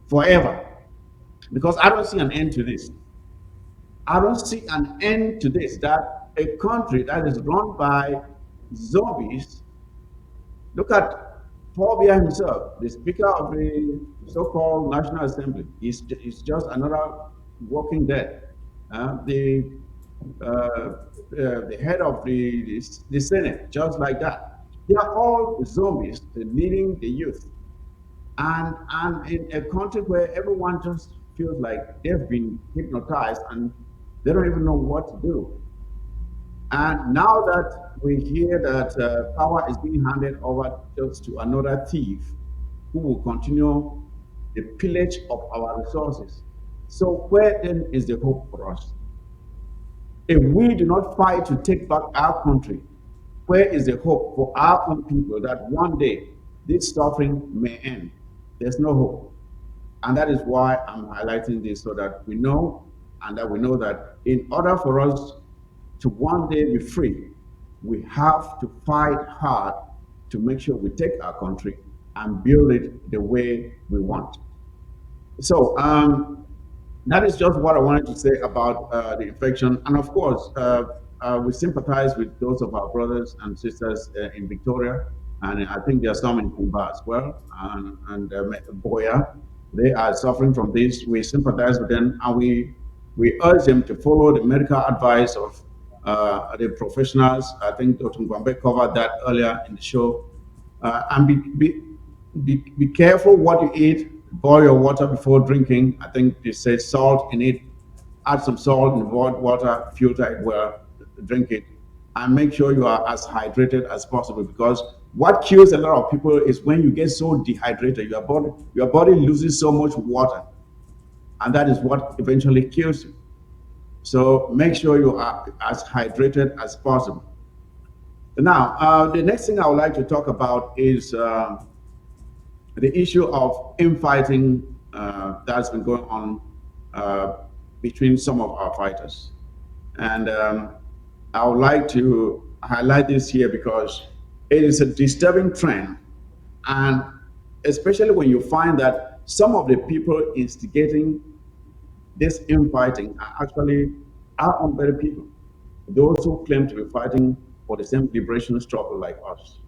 forever, because I don't see an end to this. I don't see an end to this. That a country that is run by zombies. Look at Paul Biya himself, the Speaker of the so-called National Assembly. Is just another walking dead. The head of the Senate, just like that. They are all zombies leading the youth. And in a country where everyone just feels like they've been hypnotized and they don't even know what to do. And now that we hear that power is being handed over just to another thief who will continue the pillage of our resources. So where then is the hope for us? If we do not fight to take back our country, where is the hope for our own people that one day this suffering may end? There's no hope. And that is why I'm highlighting this so that we know, and that we know that in order for us to one day be free, we have to fight hard to make sure we take our country and build it the way we want. So that is just what I wanted to say about the infection. And of course, we sympathize with those of our brothers and sisters in Victoria. And I think there are some in Kumba as well, and Boya. They are suffering from this. We sympathize with them, and we urge them to follow the medical advice of the professionals. I think Dr. Ngwambe covered that earlier in the show. And be careful what you eat. Boil your water before drinking. I think they say salt in it. Add some salt in the water, filter it well, drink it, and make sure you are as hydrated as possible. Because what kills a lot of people is when you get so dehydrated, your body loses so much water, and that is what eventually kills you. So make sure you are as hydrated as possible. Now, the next thing I would like to talk about is the issue of infighting that's been going on uh, between some of our fighters. And I would like to highlight this here because it is a disturbing trend. And especially when you find that some of the people instigating this infighting are actually our own very people, those who claim to be fighting for the same liberation struggle like us.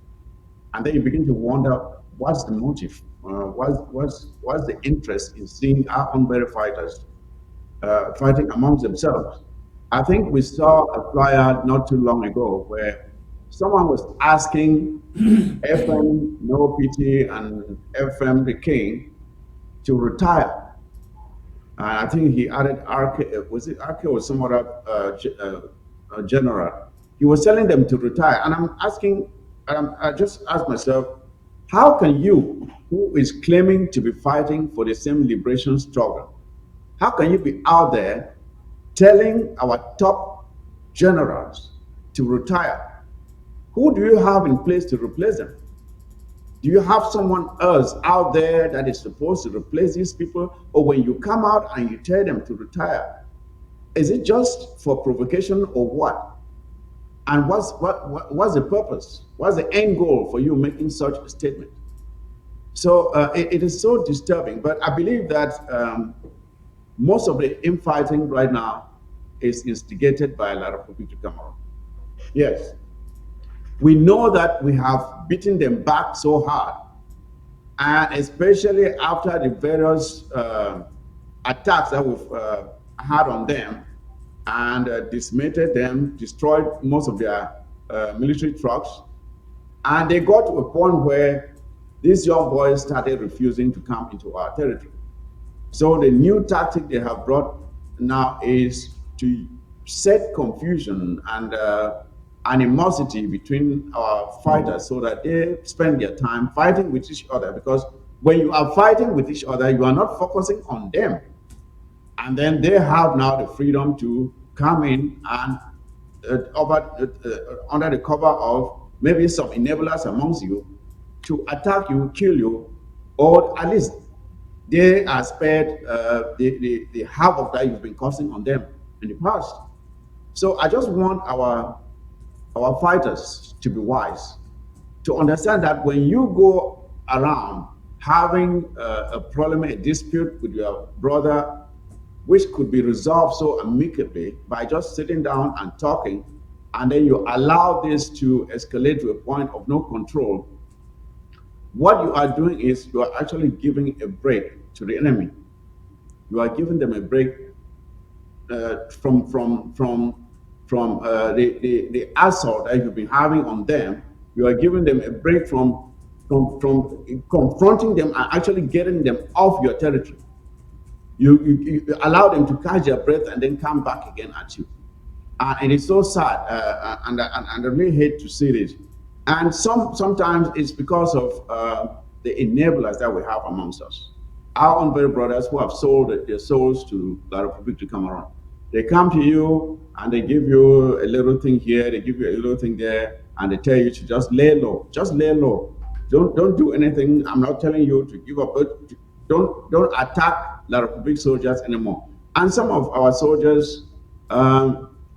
And then you begin to wonder what's the motive, what's the interest in seeing our own very fighters fighting amongst themselves. I think we saw a flyer not too long ago where someone was asking FM No PT and FM the King to retire. And I think he added RK, was it RK or some other general? He was telling them to retire. And I'm asking, I just asked myself, how can you, who is claiming to be fighting for the same liberation struggle, how can you be out there telling our top generals to retire? Who do you have in place to replace them? Do you have someone else out there that is supposed to replace these people? Or when you come out and you tell them to retire, is it just for provocation or what? And what's the purpose? What's the end goal for you making such a statement? So it is so disturbing. But I believe that most of the infighting right now is instigated by a lot of people to come out. Yes, we know that we have beaten them back so hard, and especially after the various attacks that we've had on them and decimated them, destroyed most of their military trucks, and they got to a point where these young boys started refusing to come into our territory. So the new tactic they have brought now is to set confusion and animosity between our fighters so that they spend their time fighting with each other. Because when you are fighting with each other, you are not focusing on them. And then they have now the freedom to come in and under the cover of maybe some enablers amongst you to attack you, kill you, or at least they are spared the havoc that you've been causing on them in the past. So I just want our fighters to be wise, to understand that when you go around having a problem, a dispute with your brother, which could be resolved so amicably by just sitting down and talking, and then you allow this to escalate to a point of no control, what you are doing is you are actually giving a break to the enemy. You are giving them a break from the assault that you've been having on them. You are giving them a break from confronting them and actually getting them off your territory. You allow them to catch their breath and then come back again at you. And it's so sad, and I really hate to see this. And sometimes it's because of the enablers that we have amongst us. Our own very brothers who have sold their souls to the Republic to come around. They come to you and they give you a little thing here, they give you a little thing there, and they tell you to just lay low. Just lay low. Don't do anything. I'm not telling you to give up, but don't attack La Republic soldiers anymore. And some of our soldiers,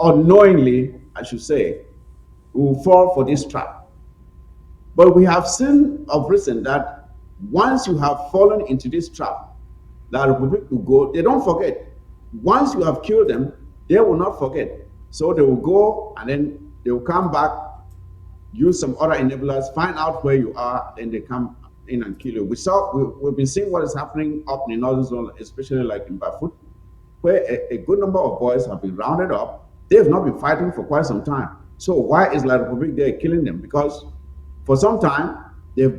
unknowingly, I should say, will fall for this trap. But we have seen of recent that once you have fallen into this trap, La Republic will go, they don't forget. Once you have killed them, they will not forget. So they will go and then they will come back, use some other enablers, find out where you are, and they come in and kill you. We've been seeing what is happening up in the northern zone, especially like in Bafut, where a good number of boys have been rounded up. They have not been fighting for quite some time. So why is La Republic there killing them? Because for some time they've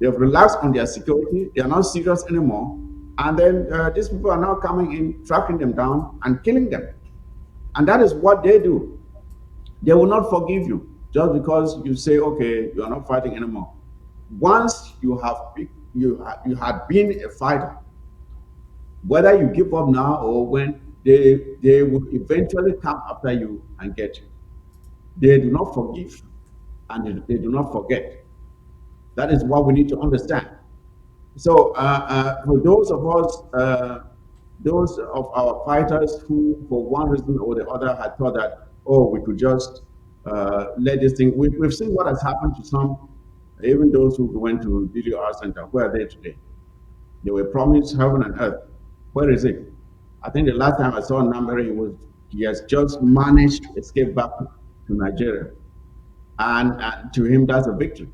relaxed on their security. They are not serious anymore, and then these people are now coming in, tracking them down and killing them. And that is what they do. They will not forgive you just because you say, okay, you are not fighting anymore. Once you had been a fighter, whether you give up now or when, they will eventually come after you and get you. They do not forgive and they do not forget. That is what we need to understand. So for those of our fighters who, for one reason or the other, had thought that, oh, we could just let this thing. We've seen what has happened to some, even those who went to DDR Center. Where are they today? They were promised heaven and earth. Where is it? I think the last time I saw a number, he has just managed to escape back to Nigeria, and to him that's a victory.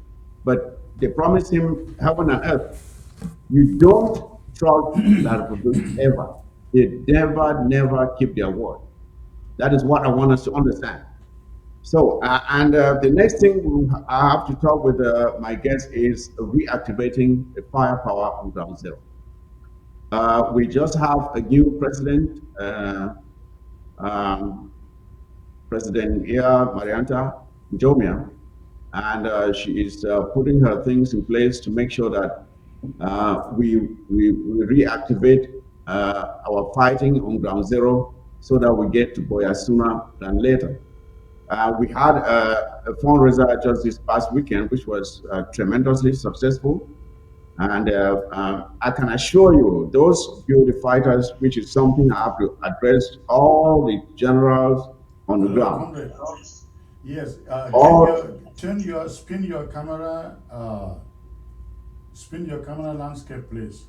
But they promised him heaven and earth. You don't trust that Republic ever. They never keep their word. That is what I want us to understand. So, the next thing I have to talk with my guest is reactivating the firepower on ground zero. We just have a new president, um, President Ia Marianta Jomia, and she is putting her things in place to make sure that we reactivate our fighting on ground zero so that we get to Boya sooner than later. We had a fundraiser just this past weekend, which was tremendously successful. And I can assure you, those beauty fighters, which is something I have to address all the generals on the Hello, ground. comrade. Yes, All spin your camera landscape, please.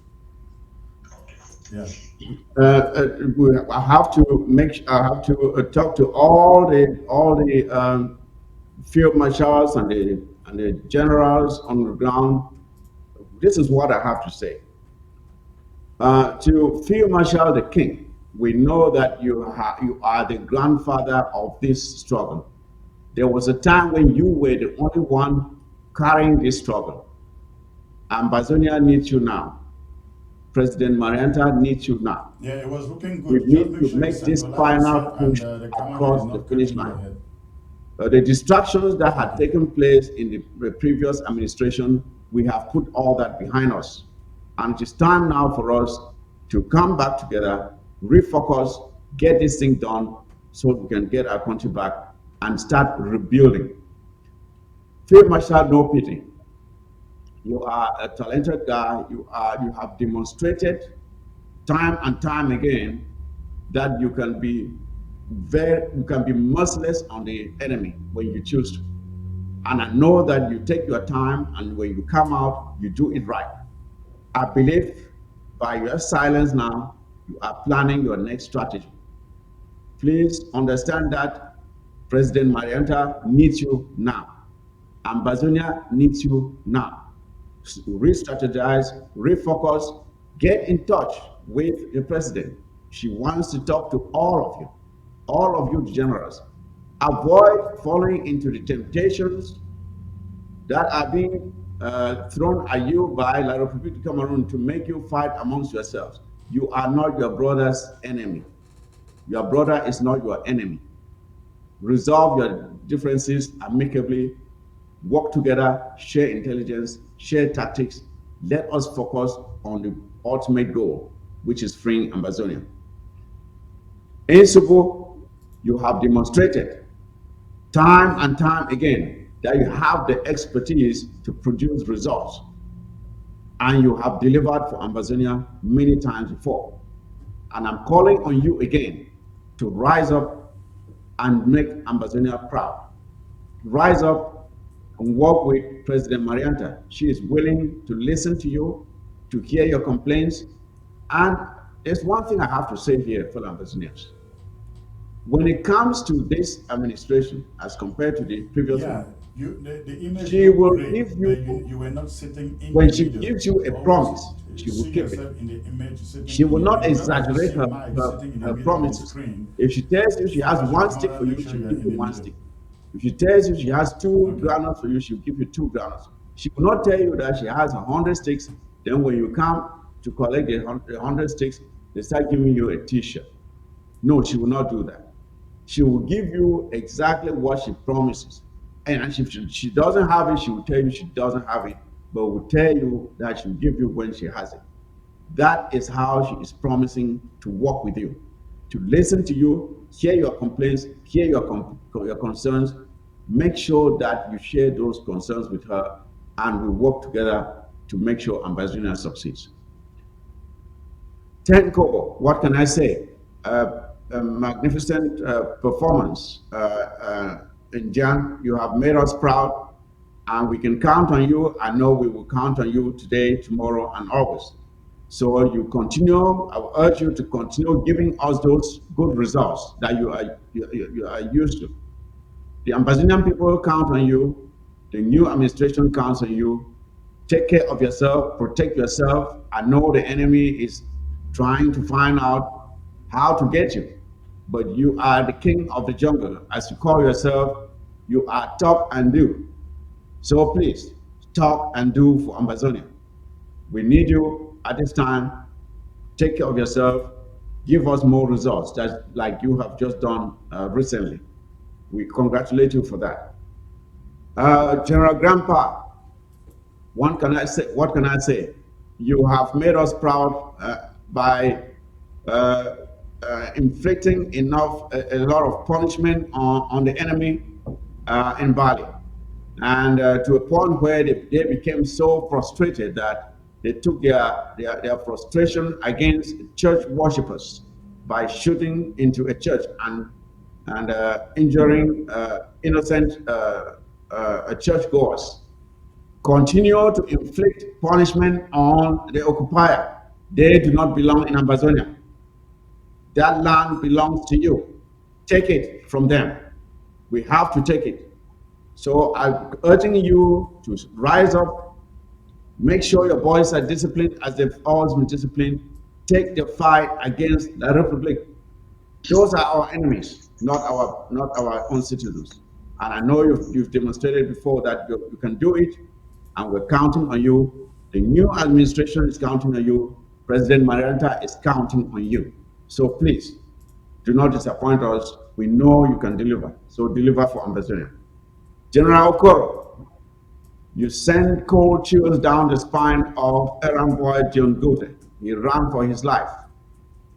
Yeah. I have to I have to talk to all the field marshals and the generals on the ground. This is what I have to say. To Field Marshal the King, we know that you are the grandfather of this struggle. There was a time when you were the only one carrying this struggle. Ambazonia needs you now. President Marianta needs you now. Yeah, it was looking We good. Just need make to sure you make this centralize final it and push the camera is across the not finish cutting your line. head. The distractions that had Okay. taken place in the previous administration, we have put all that behind us. And it is time now for us to come back together, refocus, get this thing done so we can get our country back and start rebuilding. Field Marshal, no pity. You are a talented guy. You have demonstrated time and time again that you can be merciless on the enemy when you choose to. And I know that you take your time, and when you come out, you do it right. I believe by your silence now, you are planning your next strategy. Please understand that President Marianta needs you now. Ambazonia needs you now. Re-strategize, refocus, get in touch with the president. She wants to talk to all of you generals. Avoid falling into the temptations that are being thrown at you by La Republique of Cameroon to make you fight amongst yourselves. You are not your brother's enemy. Your brother is not your enemy. Resolve your differences amicably, work together, share intelligence, share tactics. Let us focus on the ultimate goal, which is freeing Amazonia. In Subu, you have demonstrated time and time again that you have the expertise to produce results, and you have delivered for Amazonia many times before. And I'm calling on you again to rise up and make Amazonia proud. Rise up and work with President Marianta. She is willing to listen to you, to hear your complaints. And there's one thing I have to say here, fellow Ambassadors. When it comes to this administration, as compared to the previous Yeah, one, the image she looked will great, give but you, you were not sitting in when the she middle. gives you a Always promise, she will see keep it. yourself in the image sitting She in will the not middle. Wherever you exaggerate see Mike sitting in the her middle of the promises. screen, If she tells you she has flash your one stick camera, for make you, sure she'll you're give in you the one middle. stick. If she tells you she has two Okay. groundnuts for you, she'll give you two groundnuts. She will not tell you that she has 100 sticks. Then when you come to collect the 100 sticks, they start giving you a T-shirt. No, she will not do that. She will give you exactly what she promises. And if she doesn't have it, she will tell you she doesn't have it, but will tell you that she'll give you when she has it. That is how she is promising to work with you, to listen to you, hear your complaints, hear your concerns, make sure that you share those concerns with her, and we work together to make sure Ambassador succeeds. Tenko, what can I say? A magnificent performance. In Jan, you have made us proud, and we can count on you. I know we will count on you today, tomorrow, and always. So you continue. I will urge you to continue giving us those good results that you are used to. The Ambazonian people count on you. The new administration counts on you. Take care of yourself, protect yourself. I know the enemy is trying to find out how to get you, but you are the king of the jungle. As you call yourself, you are talk and do. So please, talk and do for Ambazonia. We need you at this time. Take care of yourself. Give us more results, just like you have just done recently. We congratulate you for that. General Grandpa, what can I say? What can I say? You have made us proud by uh, inflicting a lot of punishment on the enemy in Bali, and to a point where they became so frustrated that they took their frustration against church worshippers by shooting into a church and injuring innocent churchgoers. Continue to inflict punishment on the occupier. They do not belong in Amazonia. That land belongs to you. Take it from them. We have to take it. So I'm urging you to rise up, make sure your boys are disciplined as they've always been disciplined. Take the fight against the Republic. Those are our enemies, not our own citizens. And I know you've demonstrated before that you can do it, and we're counting on you. The new administration is counting on you. President Marianta is counting on you. So please, do not disappoint us. We know you can deliver. So deliver for Ambassador. General Okoro, you send cold chills down the spine of Errand boy John Gute. He ran for his life.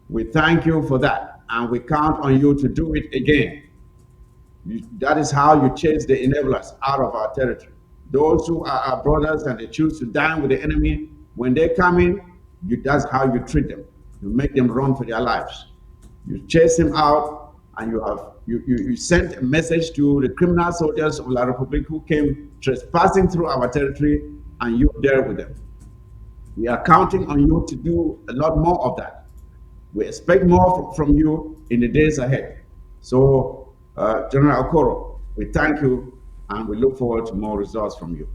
We thank you for that, and we count on you to do it again. That is how you chase the enablers out of our territory. Those who are our brothers and they choose to dine with the enemy, when they come in, that's how you treat them. You make them run for their lives. You chase them out, and you sent a message to the criminal soldiers of La Republic who came trespassing through our territory, and you dealt with them. We are counting on you to do a lot more of that. We expect more from you in the days ahead. So, General Okoro, we thank you and we look forward to more results from you.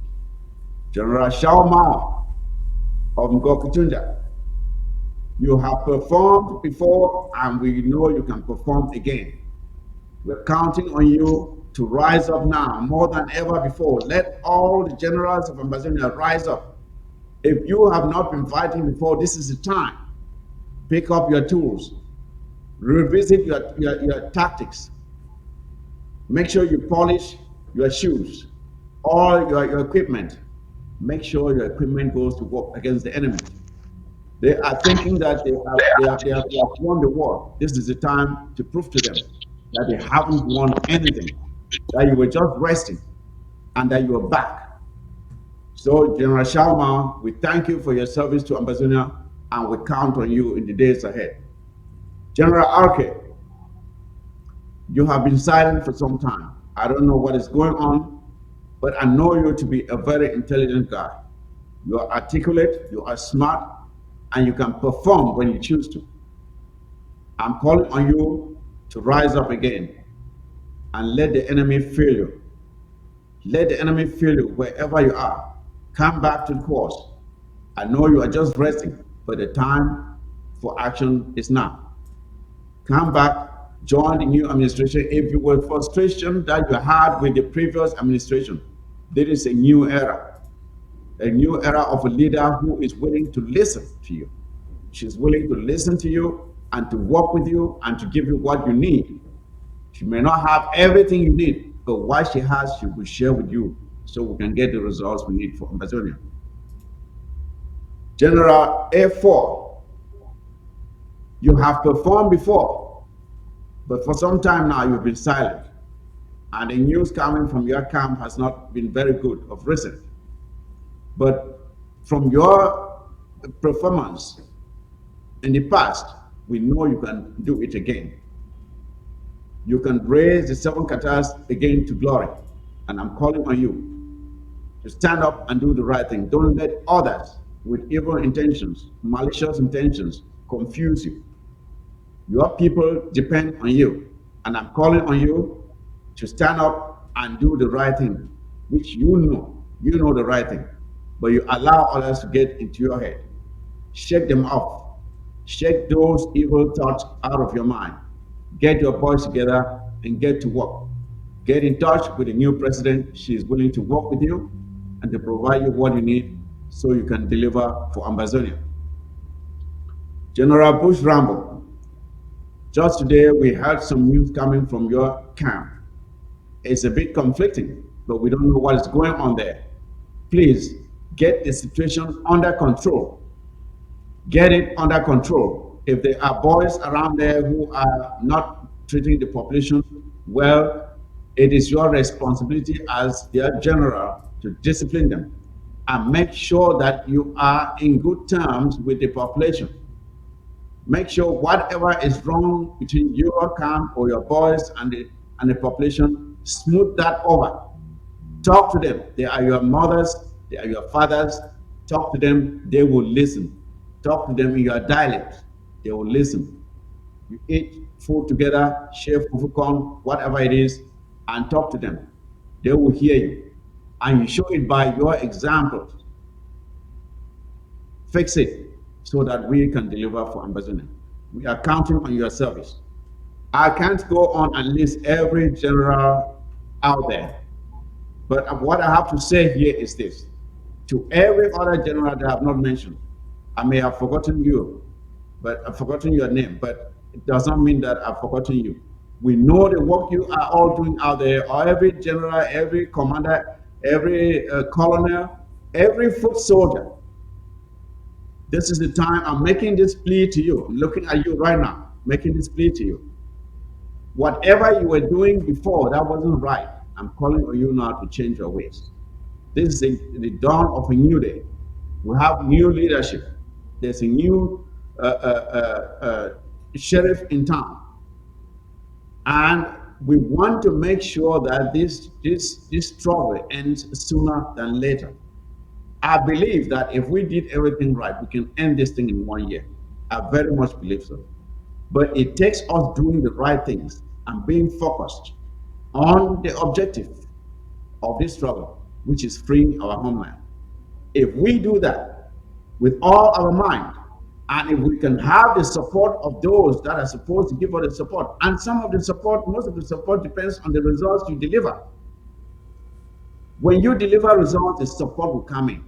General Shao Mao of Ngokutunja, you have performed before and we know you can perform again. We're counting on you to rise up now more than ever before. Let all the generals of Amazonia rise up. If you have not been fighting before, this is the time. Pick up your tools, revisit your tactics. Make sure you polish your shoes, all your equipment. Make sure your equipment goes to work against the enemy. They are thinking that they have won the war. This is the time to prove to them that they haven't won anything, that you were just resting, and that you are back. So, General Sharma, we thank you for your service to Amazonia, and we count on you in the days ahead. General Arke, you have been silent for some time. I don't know what is going on, but I know you to be a very intelligent guy. You are articulate, you are smart, and you can perform when you choose to. I'm calling on you to rise up again and let the enemy feel you. Let the enemy feel you wherever you are. Come back to the course. I know you are just resting, but the time for action is now. Come back, join the new administration. If you were frustration that you had with the previous administration, there is a new era of a leader who is willing to listen to you. She's willing to listen to you and to work with you and to give you what you need. She may not have everything you need, but what she has, she will share with you so we can get the results we need for Amazonia. General A4, you have performed before, but for some time now you've been silent. And the news coming from your camp has not been very good of recent. But from your performance in the past, we know you can do it again. You can raise the seven katas again to glory. And I'm calling on you to stand up and do the right thing. Don't let others with evil intentions, malicious intentions, confuse you. Your people depend on you. And I'm calling on you to stand up and do the right thing, which you know the right thing. But you allow others to get into your head. Shake them off. Shake those evil thoughts out of your mind. Get your boys together and get to work. Get in touch with the new president. She is willing to work with you and to provide you what you need so you can deliver for Amazonia. General Bush Rambo, just today we heard some news coming from your camp. It's a bit conflicting, but we don't know what is going on there. Please get the situation under control. Get it under control. If there are boys around there who are not treating the population well, it is your responsibility as their general to discipline them and make sure that you are in good terms with the population. Make sure whatever is wrong between your camp or your boys and the population, smooth that over. Talk to them. They are your mothers, they are your fathers. Talk to them, they will listen. Talk to them in your dialect, they will listen. You eat food together, share fufu corn, whatever it is, and talk to them. They will hear you. And you show it by your examples. Fix it so that we can deliver for Ambazonia. We are counting on your service. I can't go on and list every general out there. But what I have to say here is this. To every other general that I have not mentioned, I may have forgotten you, but I've forgotten your name, but it does not mean that I've forgotten you. We know the work you are all doing out there, or every general, every commander, every colonel, every foot soldier. This is the time I'm making this plea to you. I'm looking at you right now, making this plea to you. Whatever you were doing before that wasn't right, I'm calling on you now to change your ways. This is the dawn of a new day. We have new leadership. There's a new sheriff in town. And we want to make sure that this struggle ends sooner than later. I believe that if we did everything right, we can end this thing in 1 year. I very much believe so. But it takes us doing the right things and being focused on the objective of this struggle, which is freeing our homeland. If we do that with all our mind, and if we can have the support of those that are supposed to give us the support, and some of the support, most of the support depends on the results you deliver. When you deliver results, the support will come in.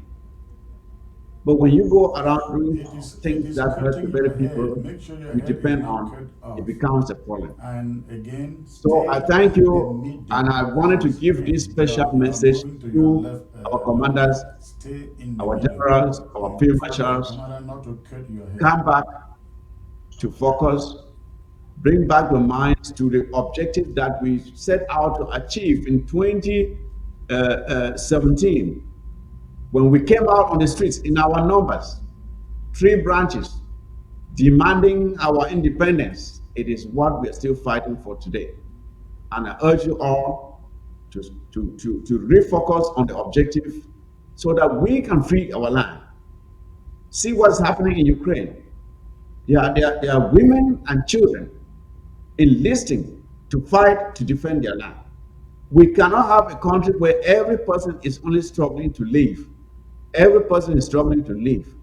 But when you go around doing it things is that hurt the cutting very your head. people Make sure your you head is depend being on, cut it off. becomes a problem. And again, So I stay thank in the you, and middle I of wanted the to give this screen. special You are message moving to your to left our a lot. commanders, Stay in the our middle generals, our and field tell your marshals, commander not to cut your head. come back to focus, bring back the minds to the objective that we set out to achieve in 2017 when we came out on the streets in our numbers, three branches, demanding our independence. It is what we are still fighting for today. And I urge you all to refocus on the objective so that we can free our land. See what's happening in Ukraine. There are women and children enlisting to fight to defend their land. We cannot have a country where every person is only struggling to live. Every person is struggling to live.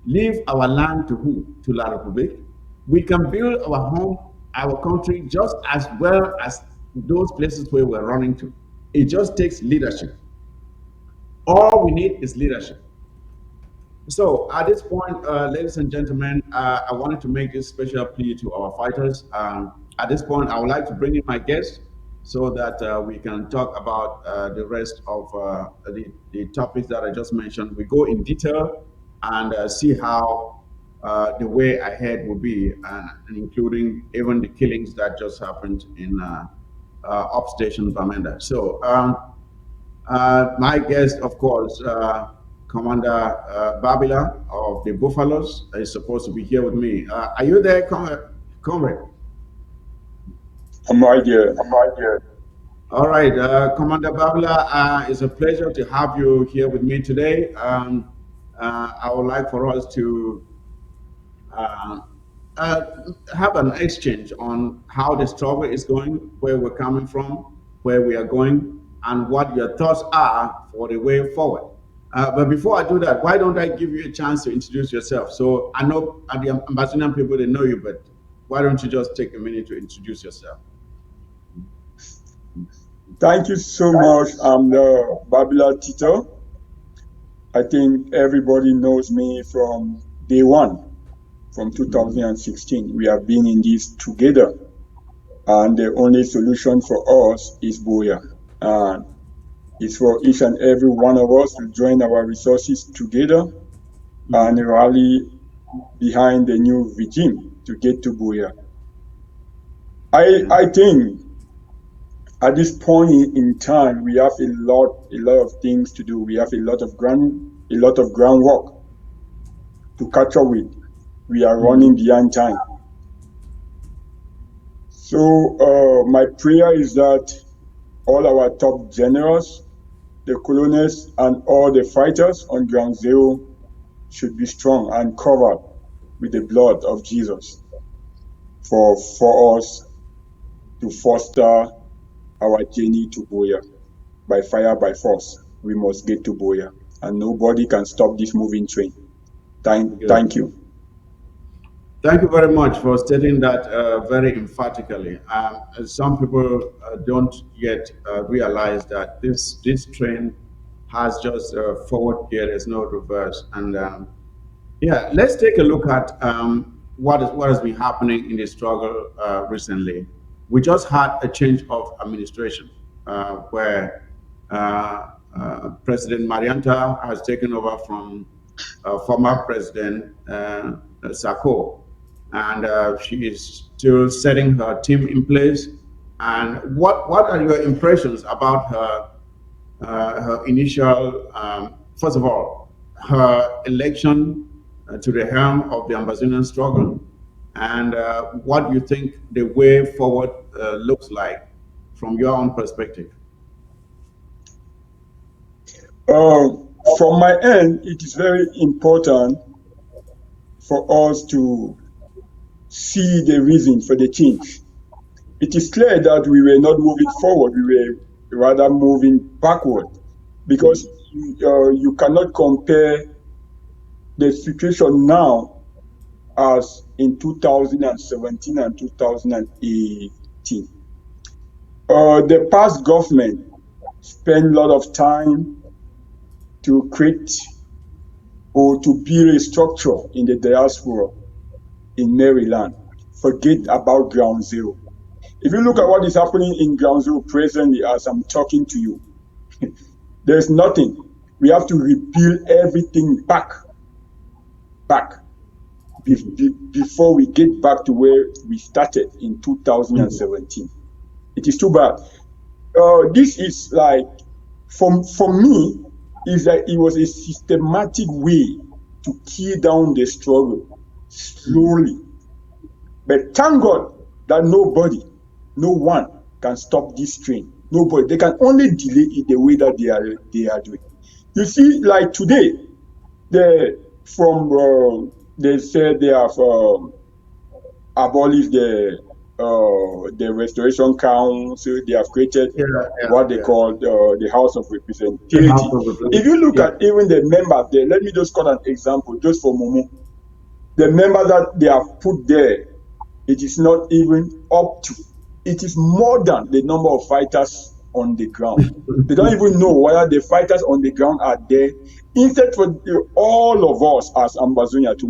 Leave our land to who? To La Republic. We can build our home, our country just as well as those places where we're running to. It just takes leadership. All we need is leadership. So at this point, ladies and gentlemen, I wanted to make this special plea to our fighters. At this point, I would like to bring in my guest so that we can talk about the rest of the topics that I just mentioned. We go in detail and see how the way ahead will be, and including even the killings that just happened in upstation Bamenda. So my guest, of course, Commander Babila of the Buffaloes, is supposed to be here with me. Are you there, comrade? I'm right here. All right, Commander Babila, it's a pleasure to have you here with me today. I would like for us to uh, uh, have an exchange on how the struggle is going, where we're coming from, where we are going, and what your thoughts are for the way forward. But before I do that, why don't I give you a chance to introduce yourself? So I know the Ambazonian people, they know you, but why don't you just take a minute to introduce yourself? Thank you so much. I'm the Babila Tito. I think everybody knows me from day one, from Mhm. 2016. We have been in this together, and the only solution for us is Boya. And it's for each and every one of us to join our resources together and Mhm. rally behind the new regime to get to Boya. I Okay. think at this point in time, we have a lot of things to do. We have a lot of groundwork to catch up with. We are running Mhm. behind time. So my prayer is that all our top generals, the colonels, and all the fighters on ground zero should be strong and covered with the blood of Jesus for us to foster our journey to Boya. By fire, by force, we must get to Boya, and nobody can stop this moving train. Thank Good. you. Thank you very much for stating that very emphatically. Some people don't yet realize that this train has just forward gear. There's no reverse. And yeah, let's take a look at what has been happening in the struggle recently. We just had a change of administration where President Marianta has taken over from former President Sako, and she is still setting her team in place. And what are your impressions about her initial, first of all, her election to the helm of the Ambazonian struggle, and what you think the way forward looks like from your own perspective. From my end, it is very important for us to see the reason for the change. It is clear that we were not moving forward, we were rather moving backward because you cannot compare the situation now as in 2017 and 2018. The past government spent a lot of time to create or to build a structure in the diaspora in Maryland. Forget about ground zero. If you look at what is happening in ground zero presently as I'm talking to you, there's nothing. We have to rebuild everything back before we get back to where we started in 2017. It is too bad. This is like, for me, is that it was a systematic way to kill down the struggle slowly. But thank God that no one can stop this train. Nobody. They can only delay it the way that they are doing. You see, like today, they said they have abolished the Restoration Council. They have created Yeah, yeah, what they yeah. call the House of Representatives. The House of Representatives. If you look Yeah. at even the members there, let me just quote an example just for Momo. The members that they have put there, it is not even up to. It is more than the number of fighters on the ground. They don't even know whether the fighters on the ground are there. Instead, for all of us as Ambazonia to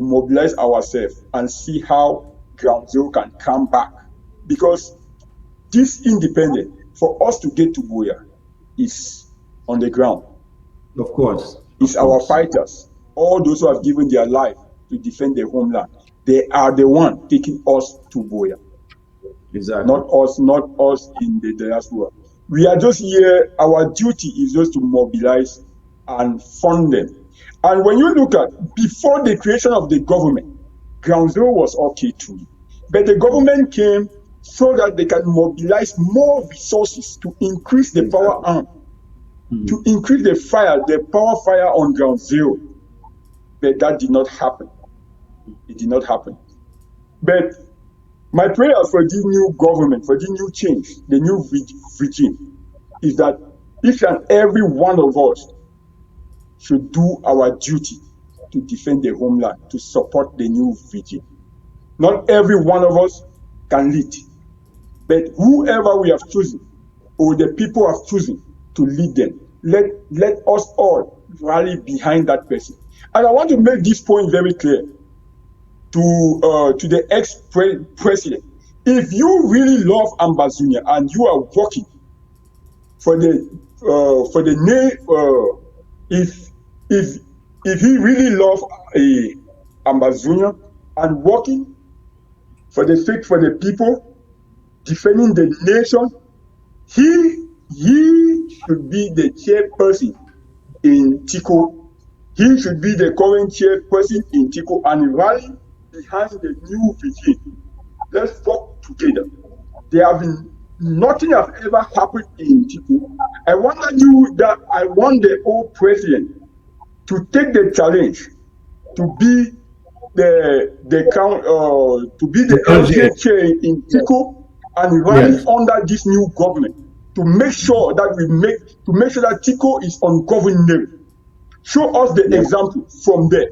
mobilize ourselves and see how ground zero can come back. Because this independent, for us to get to Boya, is on the ground. Of course. It's Of our course. fighters, all those who have given their life to defend their homeland. They are the one taking us to Boya, Exactly. not us in the diaspora. We are just here. Our duty is just to mobilize and fund them. And when you look at before the creation of the government, ground zero was okay too. But the government came so that they can mobilize more resources to increase the power arm, to increase the power fire on ground zero. But that did not happen. It did not happen. But my prayer for the new government, for the new change, the new regime, is that each and every one of us should do our duty to defend the homeland, to support the new regime. Not every one of us can lead, but whoever we have chosen or the people have chosen to lead them, let us all rally behind that person. And I want to make this point very clear to the ex-president. If you really love Ambazonia and you are working for the if he really loves Ambazonia and working for the sake for the people, defending the nation, he should be the chairperson in Tico. He should be the current chairperson in Tico and rally behind the new regime. Let's work together. There have been nothing has ever happened in Tico. I want the old president to take the challenge to be the LGA. LGA chair in Tico and rally under this new government to make sure that Tico is ungovernable. Show us the example from there.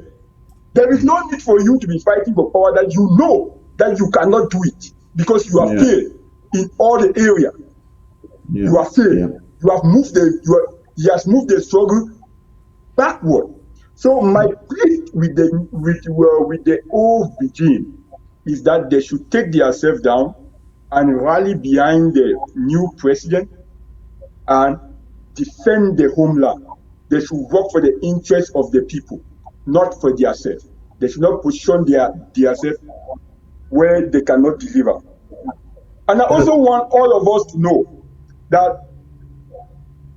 There is no need for you to be fighting for power that you know that you cannot do it because you have failed in all the area. You have failed. You have moved he has moved the struggle backward. So my plea with the old regime is that they should take themselves down and rally behind the new president and defend the homeland. They should work for the interests of the people, not for themselves. They should not position themselves where they cannot deliver. And I also want all of us to know that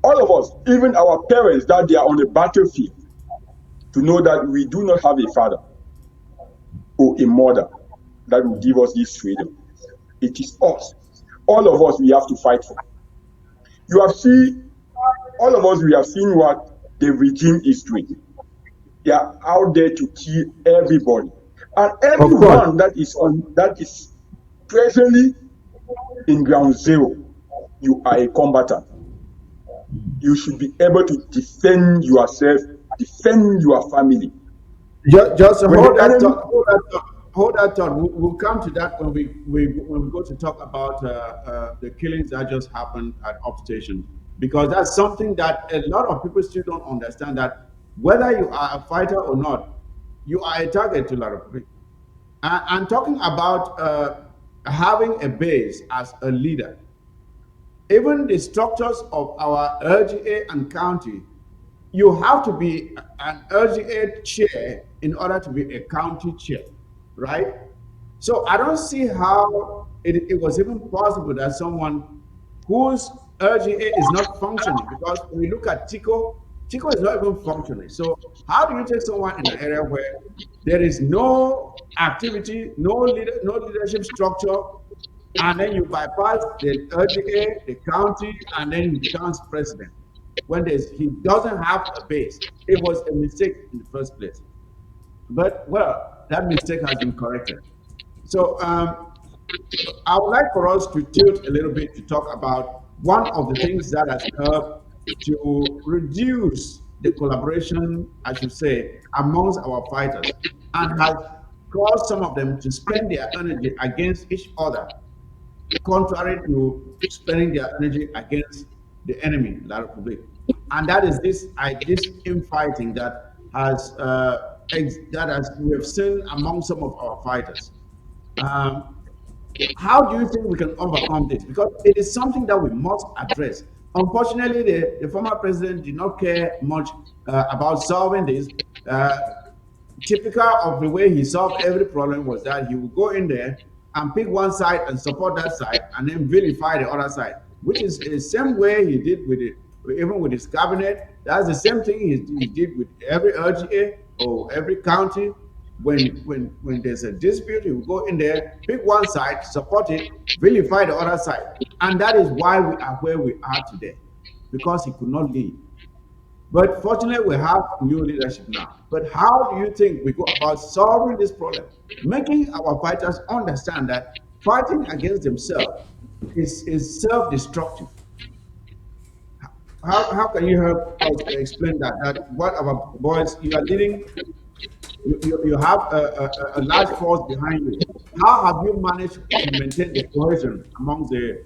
all of us, even our parents, that they are on the battlefield, to know that we do not have a father or a mother that will give us this freedom. It is us. All of us, we have to fight for. You have seen, all of us, we have seen what the regime is doing. They are out there to kill everybody. And Of course. everyone that is presently in ground zero, you are a combatant. You should be able to defend yourself, defend your family. Just When hold the that enemy, thought. Hold that thought. Hold that thought. We'll come to that when we go to talk about the killings that just happened at Upstation, because that's something that a lot of people still don't understand. That whether you are a fighter or not, you are a target to a lot of people. And talking about having a base as a leader, even the structures of our LGA and county, you have to be an LGA chair in order to be a county chair, right? So I don't see how it was even possible that someone whose LGA is not functioning, because when you look at Tico is not even functioning. So how do you take someone in an area where there is no activity, no leadership structure, and then you bypass the LGA, the county, and then he becomes president when he doesn't have a base? It was a mistake in the first place. But well, that mistake has been corrected. So I would like for us to tilt a little bit to talk about one of the things that has helped to reduce the collaboration, I should say, amongst our fighters, and has caused some of them to spend their energy against each other, contrary to spending their energy against the enemy, La Republic. And that is this infighting that has we have seen among some of our fighters. Um, how do you think we can overcome this? Because it is something that we must address. Unfortunately, the former president did not care much about solving this. Uh, Typical of the way he solved every problem was that he would go in there and pick one side and support that side and then vilify the other side, which is the same way he did with it, even with his cabinet. That's the same thing he did with every LGA or every county. When there's a dispute, he will go in there, pick one side, support it, vilify the other side. And that is why we are where we are today, because he could not lead. But fortunately, we have new leadership now. But how do you think we go about solving this problem? Making our fighters understand that fighting against themselves is self destructive. How can you help us explain that? That what our boys, you are leading, you have a large force behind you. How have you managed to maintain the cohesion among the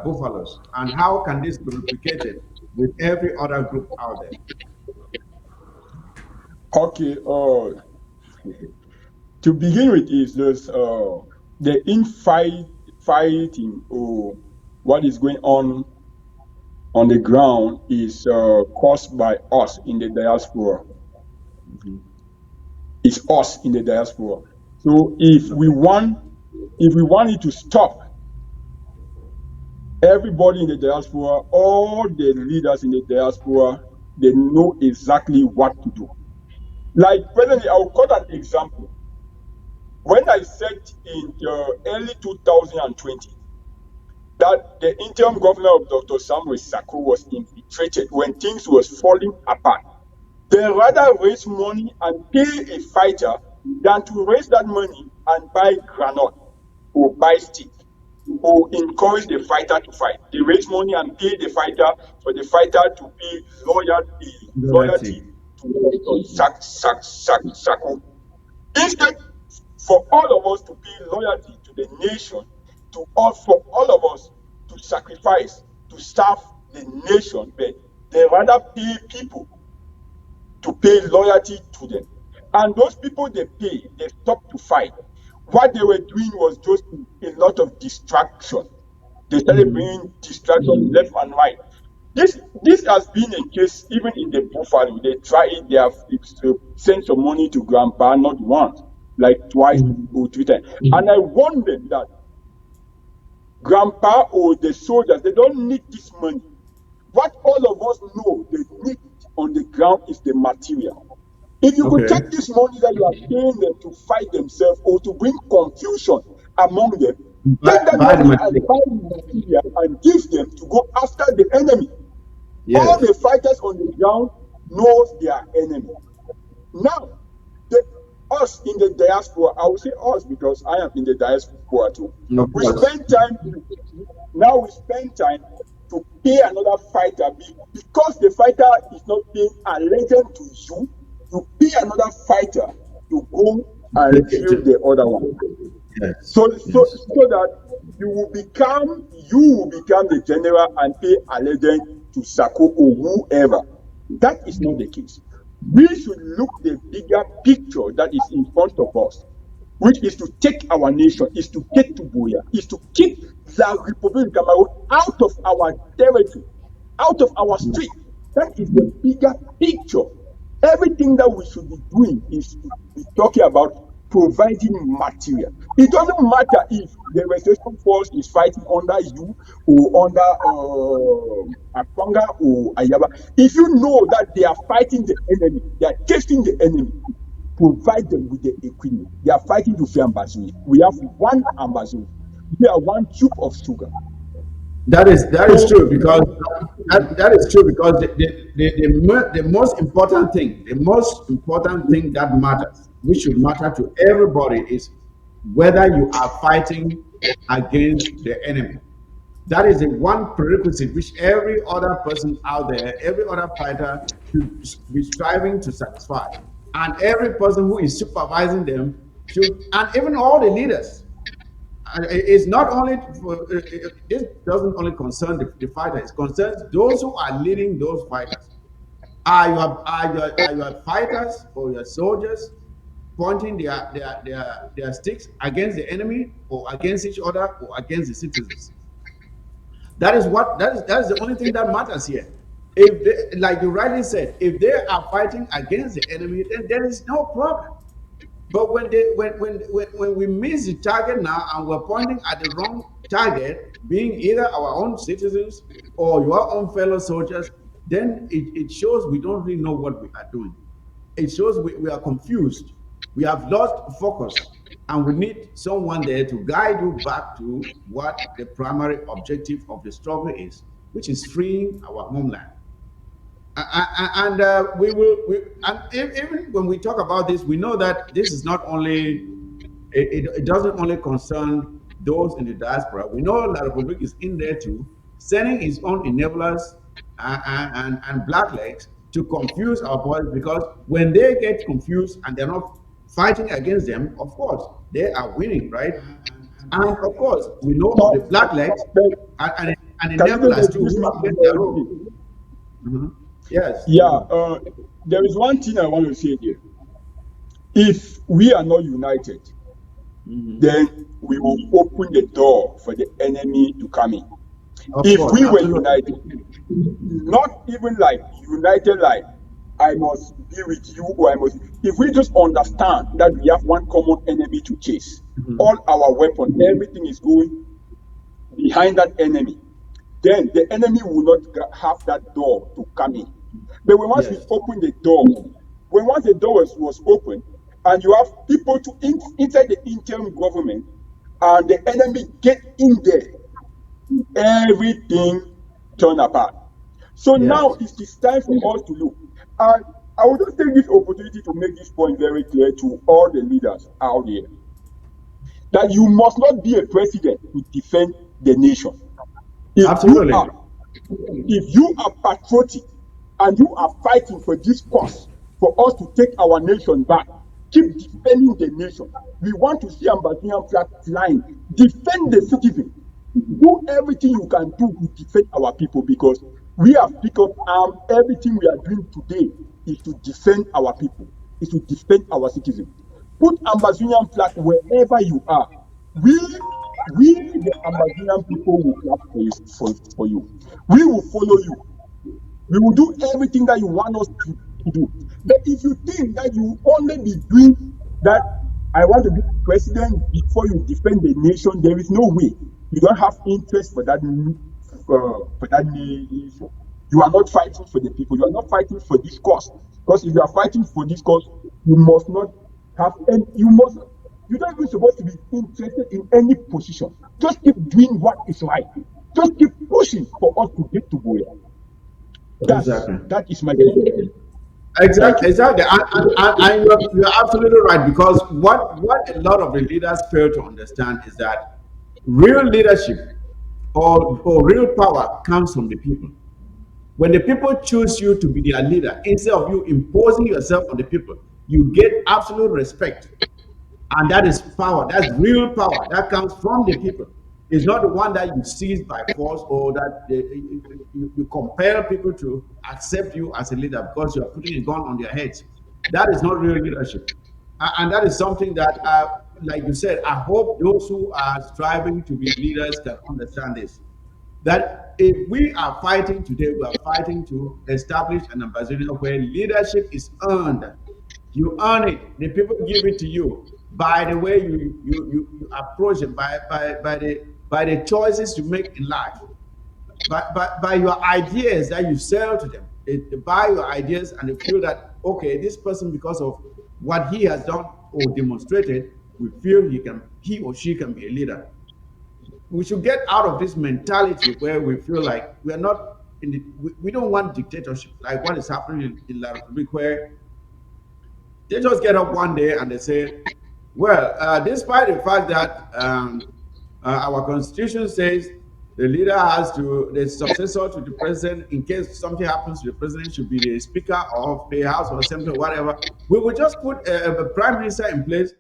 buffaloes? And how can this be replicated with every other group out there? okay, to begin with is this, the infighting or what is going on the ground is caused by us in the diaspora. Mhm. It's us in the diaspora. So if we want it to stop, everybody in the diaspora, all the leaders in the diaspora, they know exactly what to do. Like presently, I'll quote an example. When I said in the early 2020 that the interim governor of Dr. Samuel Sako was infiltrated when things was falling apart, they rather raise money and pay a fighter than to raise that money and buy granite or buy stick or encourage the fighter to fight. They raise money and pay the fighter for the fighter to pay loyalty Loyalty. to Sako. Instead, for all of us to pay loyalty to the nation, for all of us to sacrifice, to serve the nation, but they rather pay people to pay loyalty to them. And those people they pay, they stop to fight. What they were doing was just a lot of distraction. They started Mhm. bringing distraction left and right. This has been a case even in the Buffalo. They try it, they have sent some money to grandpa not once, like twice Mhm. or three times. And I warn them that grandpa or the soldiers, they don't need this money. What all of us know they need on the ground is the material. If you could Okay. take this money that you are paying them to fight themselves or to bring confusion among them, take that Buy the money and material. buy the material and give them to go after the enemy. All Yes. the fighters on the ground knows their enemy. Now, the, us in the diaspora, I will say us because I am in the diaspora too. Of We course. spend time now. We spend time to pay another fighter because the fighter is not paying allegiance to you. You pay another fighter to go and Take it kill the other one. yes. Yes. So that you will become the general and pay allegiance to Sako or whoever. That is not the case. We should look the bigger picture that is in front of us, which is to take our nation, is to take Tubuya, is to keep the Republic of Cameroon out of our territory, out of our street. That is the bigger picture. Everything that we should be doing is to be talking about providing material. It doesn't matter if the resistance force is fighting under you or under Akwanga or Ayaba. If you know that they are fighting the enemy, they are chasing the enemy, provide them with the equipment. They are fighting to free Ambazui. We have one Ambazui. We are one cube of sugar. That is So true because that is true because the most important thing, that matters, which should matter to everybody, is whether you are fighting against the enemy. That is the one prerequisite which every other person out there, every other fighter should be striving to satisfy. And every person who is supervising them should, and even all the leaders. It's not only for, this doesn't only concern the fighters, it concerns those who are leading those fighters. Are your fighters or your soldiers pointing their sticks against the enemy or against each other or against the citizens? That is the only thing that matters here. If they, like you rightly said, if they are fighting against the enemy, then there is no problem. But when we miss the target now and we're pointing at the wrong target, being either our own citizens or your own fellow soldiers, then it shows we don't really know what we are doing. It shows we are confused. We have lost focus, and we need someone there to guide you back to what the primary objective of the struggle is, which is freeing our homeland. And even when we talk about this, we know that this is not only, it doesn't only concern those in the diaspora. We know La Republic is in there too, sending its own enablers and blacklegs to confuse our boys, because when they get confused and they're not fighting against them, of course they are winning, right? And of course we know of the now, blacklegs but and can you just enablers too, excuse who me have played their role. briefly? Mhm. Yes, Yeah, go there is one thing I want to say here. If we are not united, on. then we will open the door for the enemy to come in. Of If course, we were absolutely. united, not even like united, like I must be with you or I must. If we just understand that we have one common enemy to chase, Mhm. all our weapons, everything is going behind that enemy, then the enemy will not have that door to come in. But once we Yes, open the door, once the door was open, and you have people inside the interim government, and the enemy get in there, everything turn apart. So now yes, it is time for us to look. And I will just take this opportunity to make this point very clear to all the leaders out there that you must not be a president to defend the nation. If you absolutely. are if you are patriotic and you are fighting for this cause, for us to take our nation back, keep defending the nation. We want to see Ambazonian flag flying. Defend the citizen. Do everything you can do to defend our people, because we have picked up arms. Everything we are doing today is to defend our people, is to defend our citizens. Put Ambazonian flag wherever you are. We, the Ambazonian people, will clap for you. We will follow you. We will do everything that you want us to do. But if you think that you only be doing that, I want to be president before you defend the nation, there is no way. You don't have interest for that nation. You are not fighting for the people. You are not fighting for this cause. Because if you are fighting for this cause, you must not have any, you're not even supposed to be interested in any position. Just keep doing what is right. Just keep pushing for us to get to Boya. Exactly. That is my point. Thank Exactly, you. exactly, and you're absolutely right, because what a lot of the leaders fail to understand is that real leadership or real power comes from the people. When the people choose you to be their leader, instead of you imposing yourself on the people, you get absolute respect. And that is power. That's real power. That comes from the people. It's not the one that you seize by force, or that you compel people to accept you as a leader because you are putting a gun on their heads. That is not real leadership. And that is something that, like you said, I hope those who are striving to be leaders can understand this. That if we are fighting today, we are fighting to establish an ambassador where leadership is earned. You earn it. The people give it to you by the way you approach it, by the choices you make in life, by your ideas that you sell to them. They buy your ideas and they feel that, okay, this person, because of what he has done or demonstrated, we feel he or she can be a leader. We should get out of this mentality where we feel like we are not we don't want dictatorship like what is happening in La Republic, where they just get up one day and they say, well, despite the fact that our constitution says the successor to the president, in case something happens to the president, should be the speaker of the House of Assembly or whatever. We will just put a prime minister in place,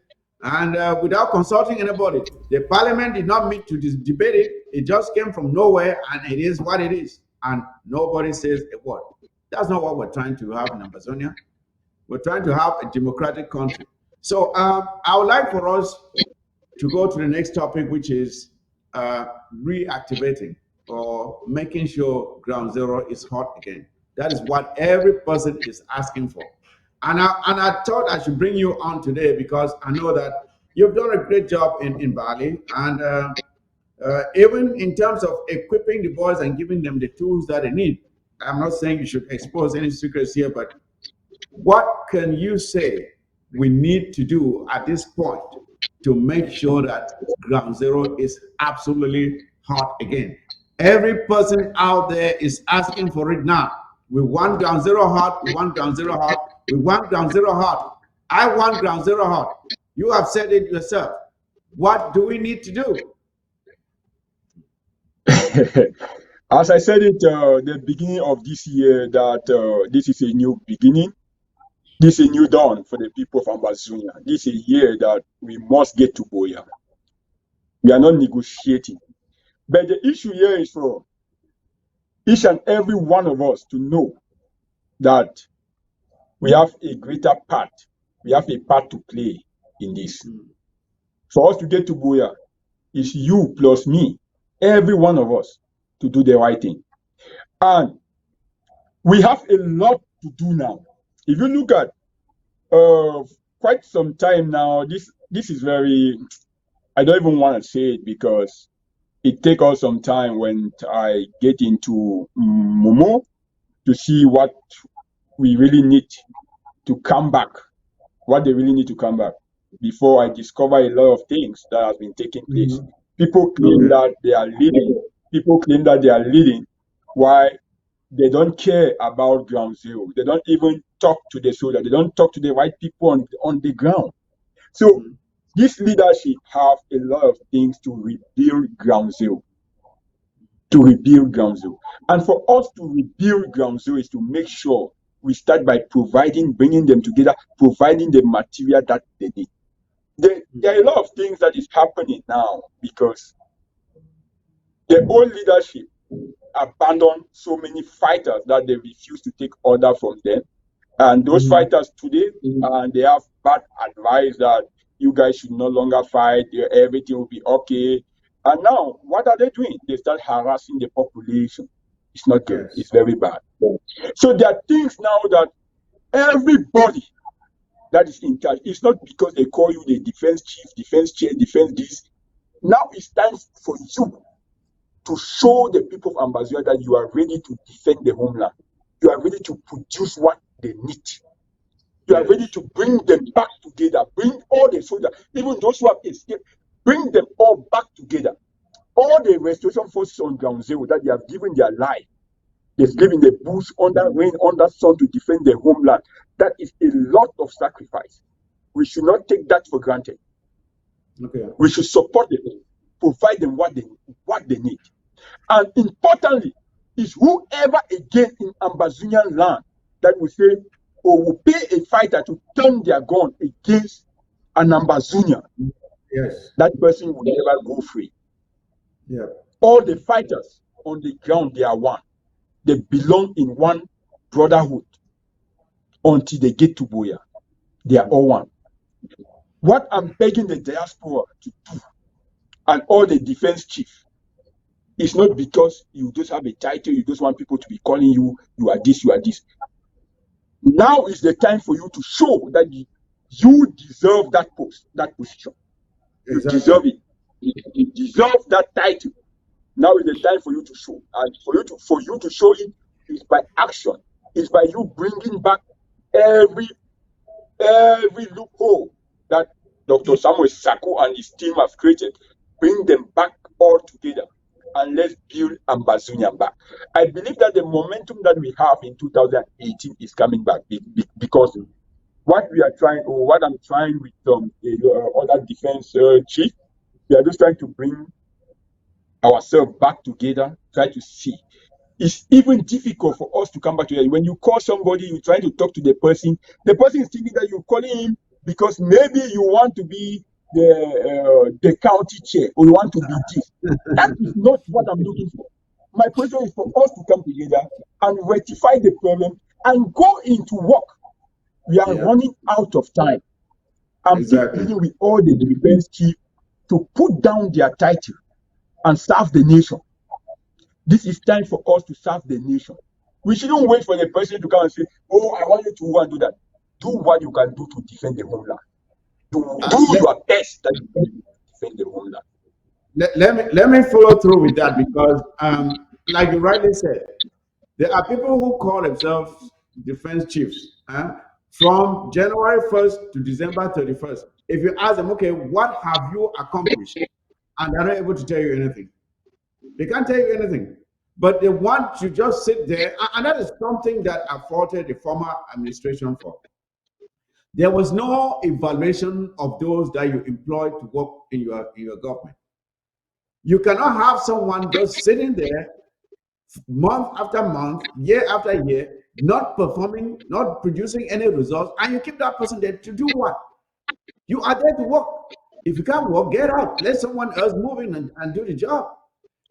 and without consulting anybody. The parliament did not meet to debate it. It just came from nowhere, and it is what it is. And nobody says a word. That's not what we're trying to have in Amazonia. We're trying to have a democratic country. So I would like for us to go to the next topic, which is reactivating or making sure ground zero is hot again. That is what every person is asking for. And I thought I should bring you on today because I know that you've done a great job in Bali. And even in terms of equipping the boys and giving them the tools that they need. I'm not saying you should expose any secrets here, but what can you say we need to do at this point to make sure that ground zero is absolutely hot again? Every person out there is asking for it now. We want ground zero hot. We want ground zero hot. We want ground zero hot. I want ground zero hot. You have said it yourself. What do we need to do? As I said it the beginning of this year, that this is a new beginning. This is a new dawn for the people of Amazonia. This is a year that we must get to Boya. We are not negotiating. But the issue here is for each and every one of us to know that we have a greater part. We have a part to play in this. For us to get to Boya, it's you plus me, every one of us, to do the right thing. And we have a lot to do now. If you look at quite some time now, this is very, I don't even want to say it because it takes us some time when I get into Momo to see what we really need to come back, what they really need to come back before I discover a lot of things that have been taking place. People claim that they are leading. People claim that they are leading. Why? They don't care about ground zero. They don't even talk to the soldier. They don't talk to the right people on the ground. So this leadership have a lot of things to rebuild ground zero. To rebuild ground zero. And for us to rebuild ground zero is to make sure we start by bringing them together, providing the material that they need. There are a lot of things that is happening now because the old leadership abandoned so many fighters that they refuse to take order from them. And those fighters today, they have bad advice that you guys should no longer fight, everything will be okay. And now, what are they doing? They start harassing the population. It's not good. It's very bad. So there are things now that everybody that is in charge, it's not because they call you the defense chief, defense chair, defense this. Now it's time for you to show the people of Ambazonia that you are ready to defend the homeland. You are ready to produce what they need. You are ready Yes. to bring them back together, bring all the soldiers, even those who have escaped, bring them all back together. All the restoration forces on ground zero that they have given their life, they've given the bush under rain, under sun to defend their homeland. That is a lot of sacrifice. We should not take that for granted. Okay. We should support them, provide them what they need. And importantly, is whoever again in Ambazonian land that will say or will pay a fighter to turn their gun against an Ambazonian, Yes. that person will never go free. Yeah. All the fighters on the ground, they are one. They belong in one brotherhood until they get to Boya. They are all one. What I'm begging the diaspora to do and all the defense chiefs is not because you just have a title, you just want people to be calling you, you are this, you are this. Now is the time for you to show that you deserve that post, that position. You Exactly. deserve it. You deserve that title. Now is the time for you to show. And for you to show it is by action. It's by you bringing back every loophole that Dr. Samuel Sako and his team have created. Bring them back all together and let's build Ambazonian back. I believe that the momentum that we have in 2018 is coming back because what we are trying, or what I'm trying with other defense chief, we are just trying to bring ourselves back together, try to see. It's even difficult for us to come back together. When you call somebody, you try to talk to the person is thinking that you're calling him because maybe you want to be the county chair or you want to be this. That is not what I'm looking for. My question is for us to come together and rectify the problem and go into work. We are running out of time. I'm pleading with all the defense chiefs to put down their title and serve the nation. This is time for us to serve the nation. We shouldn't wait for the president to come and say, oh, I want you to go and do that. Do what you can do to defend the homeland. Do your best that you can defend the homeland. Let me follow through with that because, like you rightly said, there are people who call themselves defense chiefs from January 1st to December 31st. If you ask them, okay, what have you accomplished? And they're not able to tell you anything. They can't tell you anything. But they want to just sit there. And that is something that I faulted the former administration for. There was no evaluation of those that you employ to work in your government. You cannot have someone just sitting there month after month, year after year, not performing, not producing any results, and you keep that person there to do what? You are there to work. If you can't work, get out. Let someone else move in and do the job.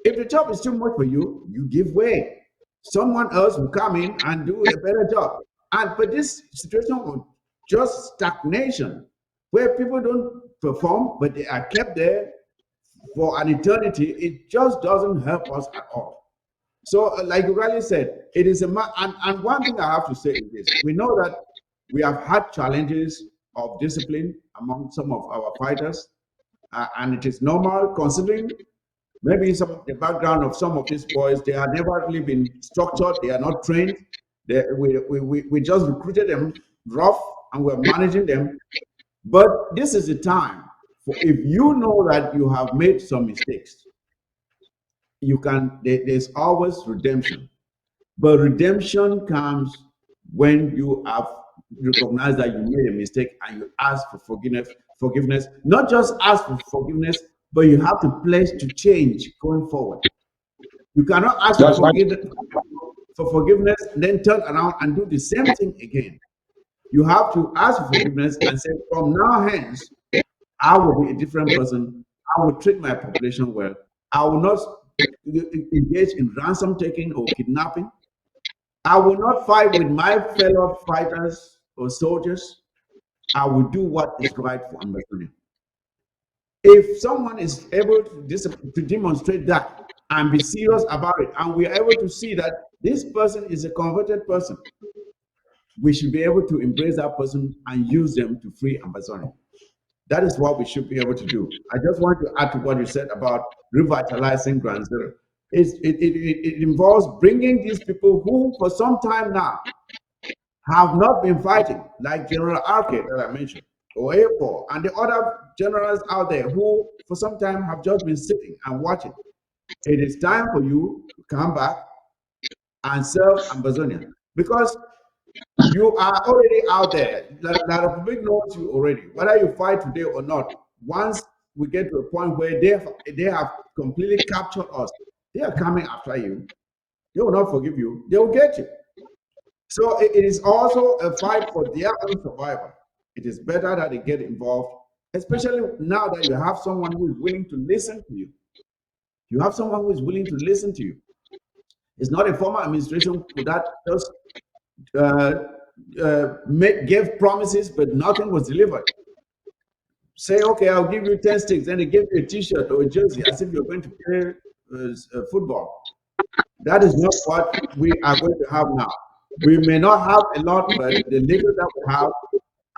If the job is too much for you, you give way. Someone else will come in and do a better job. But this situation of just stagnation, where people don't perform, but they are kept there for an eternity, it just doesn't help us at all. So, like you rightly said, it is and one thing I have to say is this: we know that we have had challenges of discipline among some of our fighters, and it is normal considering maybe some of the background of some of these boys. They have never really been structured. They are not trained. We just recruited them rough, and we're managing them. But this is the time for if you know that you have made some mistakes, there's always redemption. But redemption comes when you have recognized that you made a mistake and you ask for forgiveness. Not just ask for forgiveness, but you have to pledge to change going forward. You cannot ask for forgiveness and then turn around and do the same thing again. You have to ask for forgiveness and say, from now hence, I will be a different person. I will treat my population well. I will not engage in ransom taking or kidnapping. I will not fight with my fellow fighters or soldiers. I will do what is right for Ambassador. If someone is able to demonstrate that and be serious about it, and we are able to see that this person is a converted person, we should be able to embrace that person and use them to free Ambassador. That is what we should be able to do. I just want to add to what you said about revitalizing Ground Zero. It involves bringing these people who, for some time now, have not been fighting, like General Arcade that I mentioned, or A4, and the other generals out there who, for some time, have just been sitting and watching. It is time for you to come back and serve Ambazonia because you are already out there. The Republic knows you already. Whether you fight today or not, once we get to a point where they have completely captured us, they are coming after you. They will not forgive you. They will get you. So it is also a fight for their own survival. It is better that they get involved, especially now that you have someone who is willing to listen to you. You have someone who is willing to listen to you. It's not a former administration that just uh, gave promises, but nothing was delivered. Say, okay, I'll give you 10 sticks, then they give you a t-shirt or a jersey as if you're going to play football. That is not what we are going to have now. We may not have a lot, but the little that we have,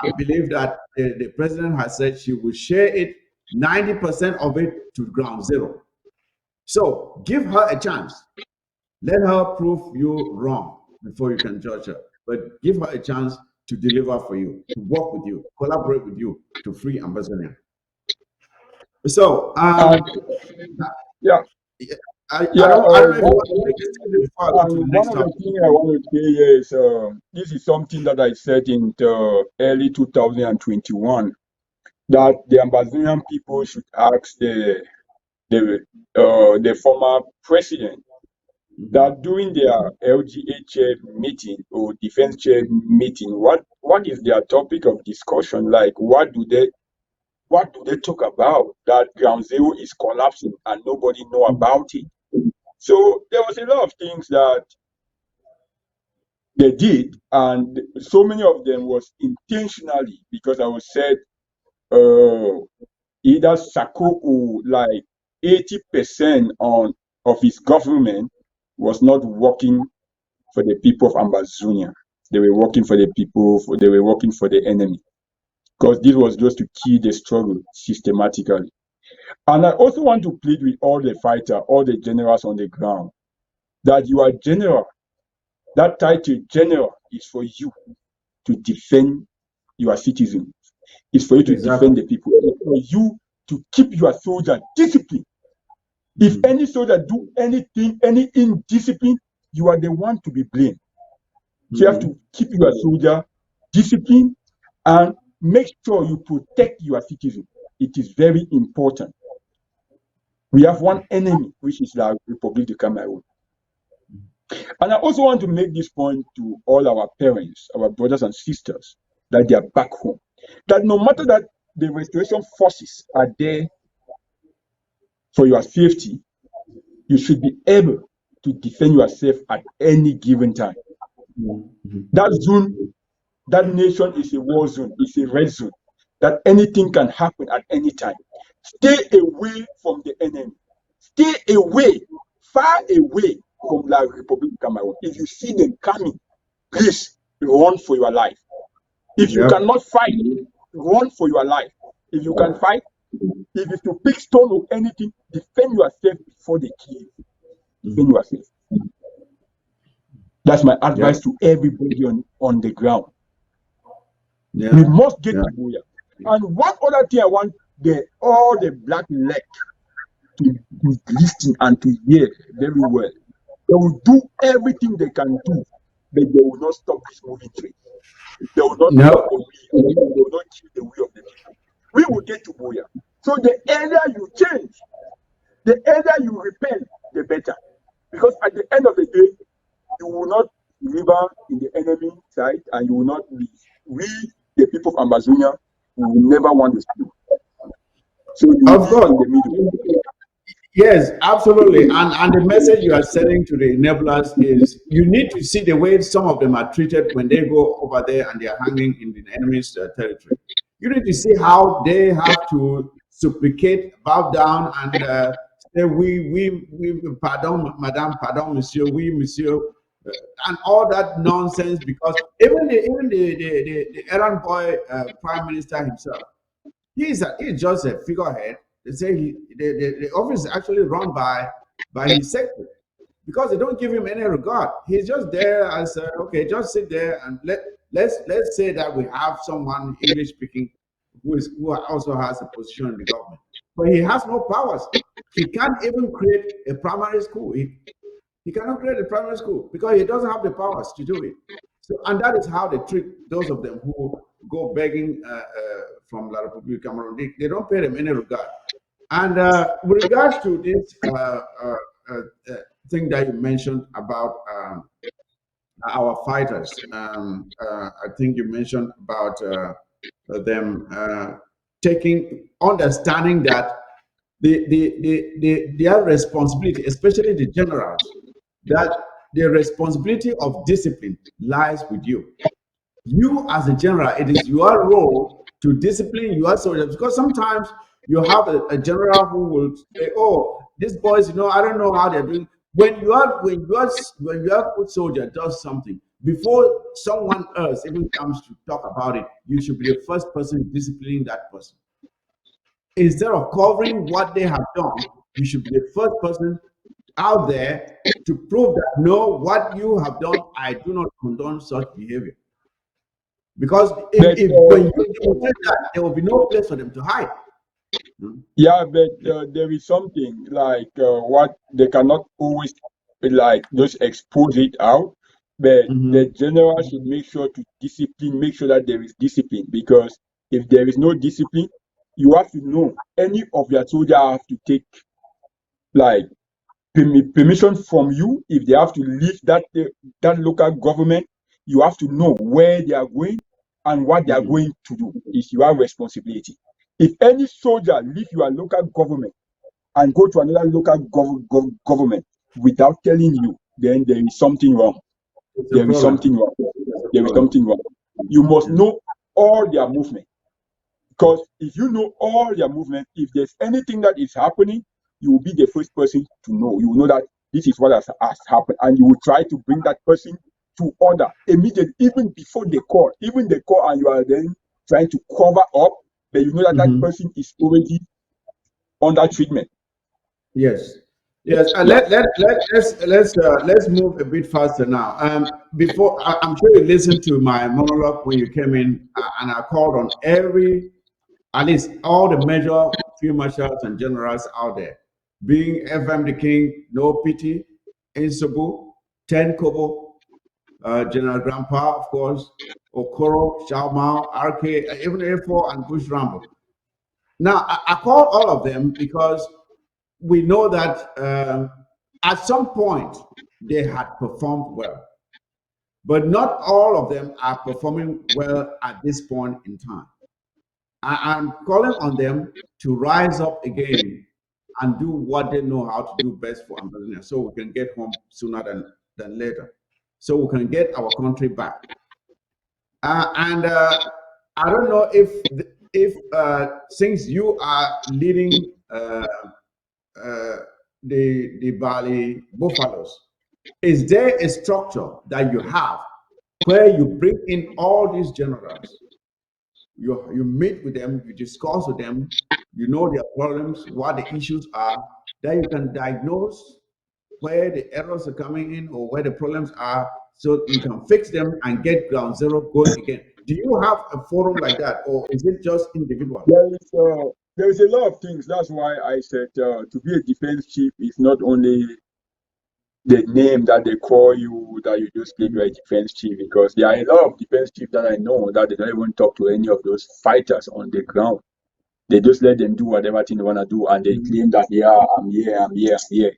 I believe that the president has said she will share it, 90% of it to ground zero. So give her a chance. Let her prove you wrong before you can judge her. But give her a chance to deliver for you, to work with you, collaborate with you to free Ambazonia. So And yeah, I don't know if you want to make a statement before I go to the one next of the topic. things I want to say here is this is something that I said in the early 2021 that the Amazonian people should ask the former president that during their LGA chair meeting or defense chair meeting, what is their topic of discussion? Like, what do they talk about? That ground zero is collapsing and nobody know about it. So there was a lot of things that they did, and so many of them was intentionally because I was said either Sako or like 80% on of his government was not working for the people of Ambazonia. They were working for the people, they were working for the enemy. Because this was just to kill the struggle systematically. And I also want to plead with all the fighters, all the generals on the ground, that you are general. That title, general, is for you to defend your citizens. It's for you to Exactly. defend the people. It's for you to keep your soldier disciplined. If any soldier do anything, any indiscipline, you are the one to be blamed. So you have to keep your soldier disciplined and make sure you protect your citizens. It is very important. We have one enemy, which is the Republic of Cameroon. And I also want to make this point to all our parents, our brothers and sisters, that they are back home. That no matter that the restoration forces are there for your safety, you should be able to defend yourself at any given time. That zone, that nation is a war zone, it's a red zone, that anything can happen at any time. Stay away from the enemy. Stay away, far away from the Republic of Cameroon. If you see them coming, please run for your life. If you cannot fight, run for your life. If you can fight, if it's to pick stone or anything, defend yourself before they kill you. Defend yourself. That's my advice to everybody on the ground. We must get to Buya. And one other thing I want all the black leg to listen and to hear very well. They will do everything they can do, but they will not stop this moving train. They will not stop the wheel. They will not kill the will of the people. We will get to Buya. So the earlier you change, the earlier you repent, the better. Because at the end of the day, you will not deliver in the enemy side and you will not be. We, the people of Amazonia, we will never want to speak. So you will Of be course. in the middle. Yes, absolutely. And the message you are sending to the enablers is you need to see the way some of them are treated when they go over there and they are hanging in the enemy's territory. You need to see how they have to supplicate, bow down, and say, pardon, madame, pardon, monsieur, oui, monsieur, and all that nonsense. Because even the errand boy prime minister himself, he's just a figurehead. They say the office is actually run by his secretary because they don't give him any regard. He's just there as okay, just sit there and let's say that we have someone English speaking who also has a position in the government, but he has no powers. He can't even create a primary school. He cannot create a primary school because he doesn't have the powers to do it. So, and that is how they treat those of them who go begging from La Republic Cameroon. They don't pay them any regard. And with regards to this uh, thing that you mentioned about our fighters, I think you mentioned about them understanding that their responsibility, especially the generals, that the responsibility of discipline lies with you. You as a general, it is your role to discipline your soldiers, because sometimes you have a general who will say, "Oh, these boys, I don't know how they're doing." When your good soldier does something, before someone else even comes to talk about it, you should be the first person disciplining that person. Instead of covering what they have done, you should be the first person out there to prove that no, what you have done, I do not condone such behavior. Because But if when you demonstrate that, there will be no place for them to hide. yeah, but there is something like what they cannot always like just expose it out. But the Mm-hmm. general should make sure to discipline, make sure that there is discipline, because if there is no discipline, you have to know any of your soldiers have to take like permission from you. If they have to leave that local government, you have to know where they are going and what they are Mm-hmm. going to do. It's your responsibility. If any soldier leave your local government and go to another local government without telling you, then there is something wrong. It's a There is problem. something wrong. It's a There is problem. something wrong. You must Yes. know all their movement. Because if you know all their movement, if there's anything that is happening, you will be the first person to know. You will know that this is what has happened, and you will try to bring that person to order immediately, even before they call. Even they call, and you are then trying to cover up, but you know that that Mm-hmm. person is already under treatment. Yes. Yes. Yeah. Let's move a bit faster now. Before I'm sure you listened to my monologue when you came in, and I called on at least all the major field marshals and generals out there, being FM the King, No Pity, Insobu, Ten Kobo, General Grandpa, of course, Okoro, Xiao Mao, RK, even A4 and Bush Rambo. Now, I call all of them because we know that at some point they had performed well, but not all of them are performing well at this point in time. I'm calling on them to rise up again and do what they know how to do best for Ambazania, so we can get home sooner than later, so we can get our country back. And I don't know if since you are leading uh, the Bali Buffaloes, is there a structure that you have where you bring in all these generals? You meet with them, you discuss with them, you know their problems, what the issues are, that you can diagnose where the errors are coming in or where the problems are, so you can fix them and get ground zero going again. Do you have a forum like that, or is it just individual? There is a lot of things. That's why I said to be a defense chief is not only the name that they call you, that you just claim you're a defense chief, because there are a lot of defense chiefs that I know that they don't even talk to any of those fighters on the ground. They just let them do whatever thing they want to do, and they Mhm. claim that, yeah, I'm here, I'm here, I'm here.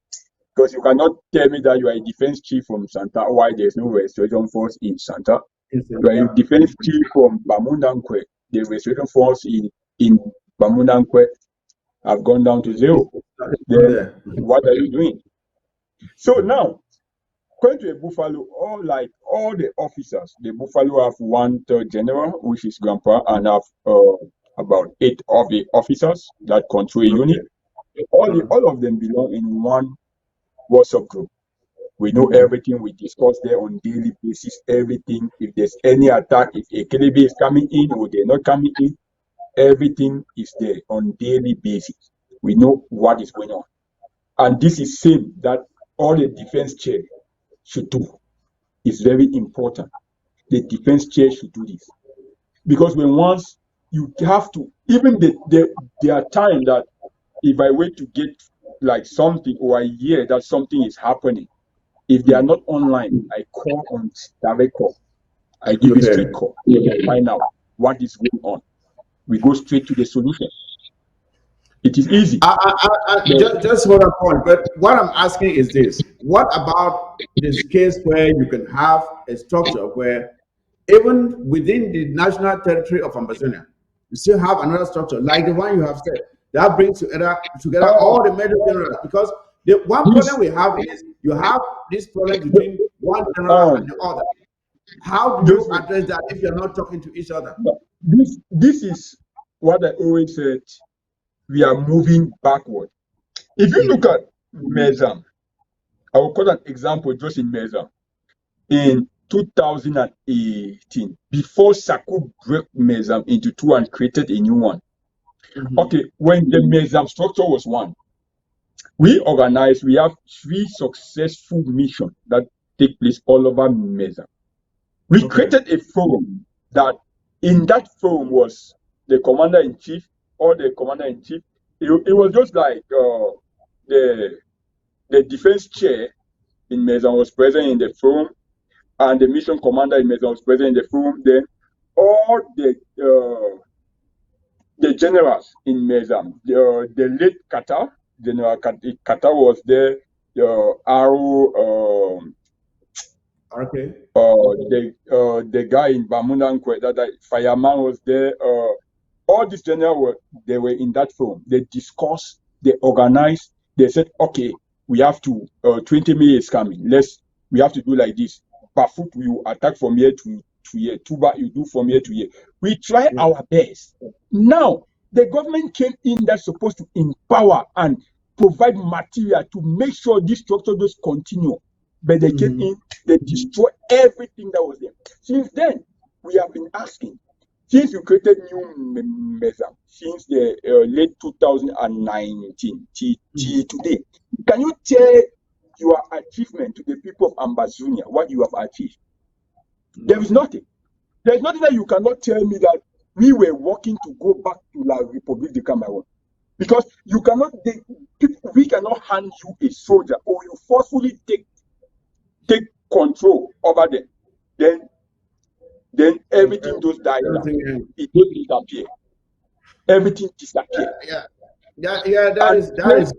Because you cannot tell me that you are a defense chief from Santa, why there's no restoration force in Santa. You are a Yeah. defense chief from Bamundankwe. The restoration force in Bamundankwe have gone down to It's zero. not Then there. what are you doing? So now, going to a Buffalo, all the officers, the Buffalo have one third general, which is Grandpa, and have about 8 of the officers that control a unit. Okay. All of them belong in one WhatsApp group. We know Mm-hmm. everything. We discuss there on daily basis. Everything. If there's any attack, if a KLB is coming in or they're not coming in, everything is there on daily basis. We know what is going on, and this is same that all the defense chair should do. Is very important. the defense chair should do this. Because when once you have to, even there are times that if I wait to get like something or I hear that something is happening, if they are not online, I call on direct call. I give a straight call. Find out what is going on. We go straight to the solution. It is easy. Just hold on point. But what I'm asking is this: what about this case where you can have a structure where even within the national territory of Amazonia, you still have another structure like the one you have said that brings together all the major generals? Because the one This, problem we have is you have this problem between one general and the other. How do this, you address that if you're not talking to each other? this is what I always said. We are moving backward. If you look at Mezam, I will quote an example just in Mezam. In 2018, before Saku broke Mezam into two and created a new one. Okay, when the Mezam structure was one, we organized, we have 3 successful missions that take place all over Mezam. We created a forum that in that forum was the commander-in-chief, or the commander-in-chief. It was just like the defense chair in Mezam was present in the forum, and the mission commander in Mezam was present in the forum. Then all the generals in Mezam, the late Qatar, General Qatar was there, Arrow, Okay. the guy in Bamenda, that fireman was there. All these generals they were in that forum. They discussed, they organized, they said, okay, we have to 20 minutes coming. We have to do like this. Bafut will attack from here to here. Tuba, you do from here to here. We try our best. Now the government came in that's supposed to empower and provide material to make sure this structure does continue. But they came in, they destroyed everything that was there. Since then, we have been asking, since you created new Mezam, since the late 2019 till today, can you tell your achievement to the people of Ambazonia, what you have achieved? There is nothing. There is nothing that you cannot tell me that we were working to go back to La République de Cameroon. Because you cannot, we cannot hand you a soldier or you forcefully take control over them. Then everything just dies down. It just disappear. Everything disappear. That is.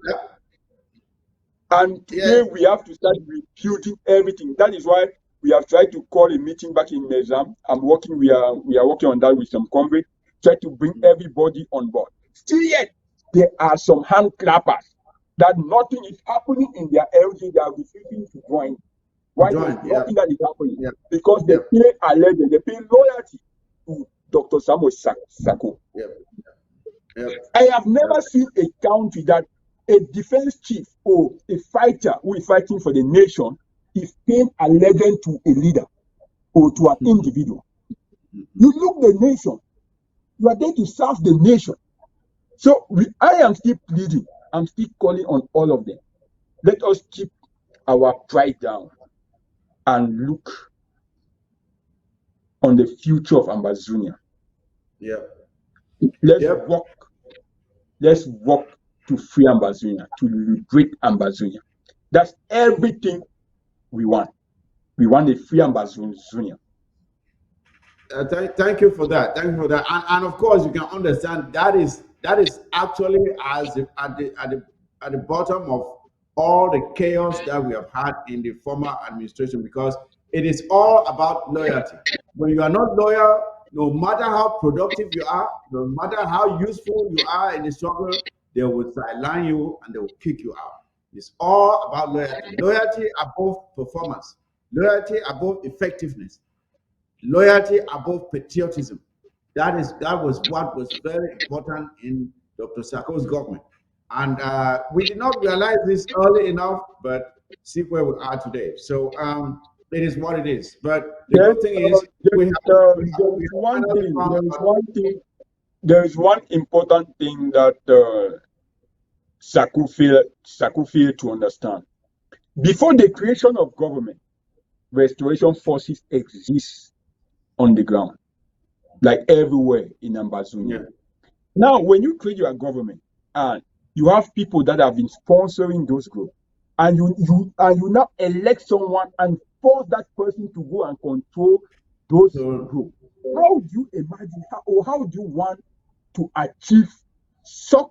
And today we have to start rebuilding everything. That is why we have tried to call a meeting back in Mezam. We are working on that with some comrades, try to bring everybody on board. Still yet, there are some hand clappers that nothing is happening in their LG. They are refusing to join. Why? Nothing that is happening. Because they pay allegedly, they pay loyalty to Dr. Samuel Sako. I have never seen a country that a defense chief or a fighter who is fighting for the nation is paying allegiance to a leader or to an individual. You look the nation. You are there to serve the nation. So I am still pleading. I'm still calling on all of them. Let us keep our pride down and look on the future of Ambazonia. Let's work to free Ambazonia, to liberate Ambazonia. That's everything we want. We want a free Ambazonia. Thank you for that. Thank you for that. And of course, you can understand that is actually at the bottom of all the chaos that we have had in the former administration, because it is all about loyalty. When you are not loyal, no matter how productive you are, no matter how useful you are in the struggle, they will sideline you and they will kick you out. It's all about loyalty. Loyalty above performance. Loyalty above effectiveness. Loyalty above patriotism. That was what was very important in Dr. Sako's government. And we did not realize this early enough, but see where we are today. So it is what it is. But the good thing is, there is one important thing that Saku failed to understand. Before the creation of government, restoration forces exist on the ground, like everywhere in Ambazonia. Yeah. Now, when you create your government and you have people that have been sponsoring those groups, and you now elect someone and force that person to go and control those So groups, how do you imagine how do you want to achieve such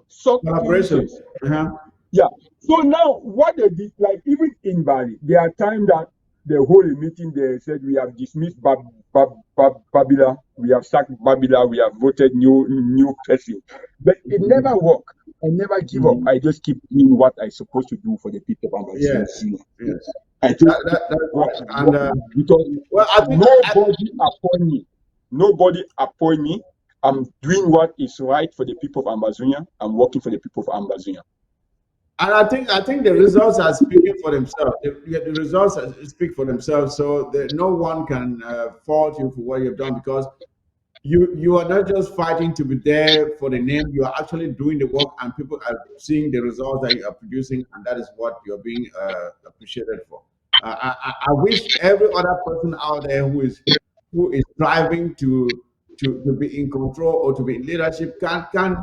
such collaboration. changes? Uh-huh. Yeah. So now what they did, like even in Bali, there are times that they hold a meeting, they said we have dismissed Babila, we have sacked Babila, we have voted new person. But it never worked. I never give up. Mhm. I just keep doing what I supposed to do for the people of Amazon. Yes, yes. I just keep That's right. working, And working because well, nobody appoint me. Nobody appoint me. I'm doing what is right for the people of Amazonia. I'm working for the people of Amazonia. I think the results are speaking for themselves. The results speak for themselves. So no one can fault you for what you've done because you are not just fighting to be there for the name. You are actually doing the work, and people are seeing the results that you are producing, and that is what you're being appreciated for. I wish every other person out there who is striving to be in control or to be in leadership can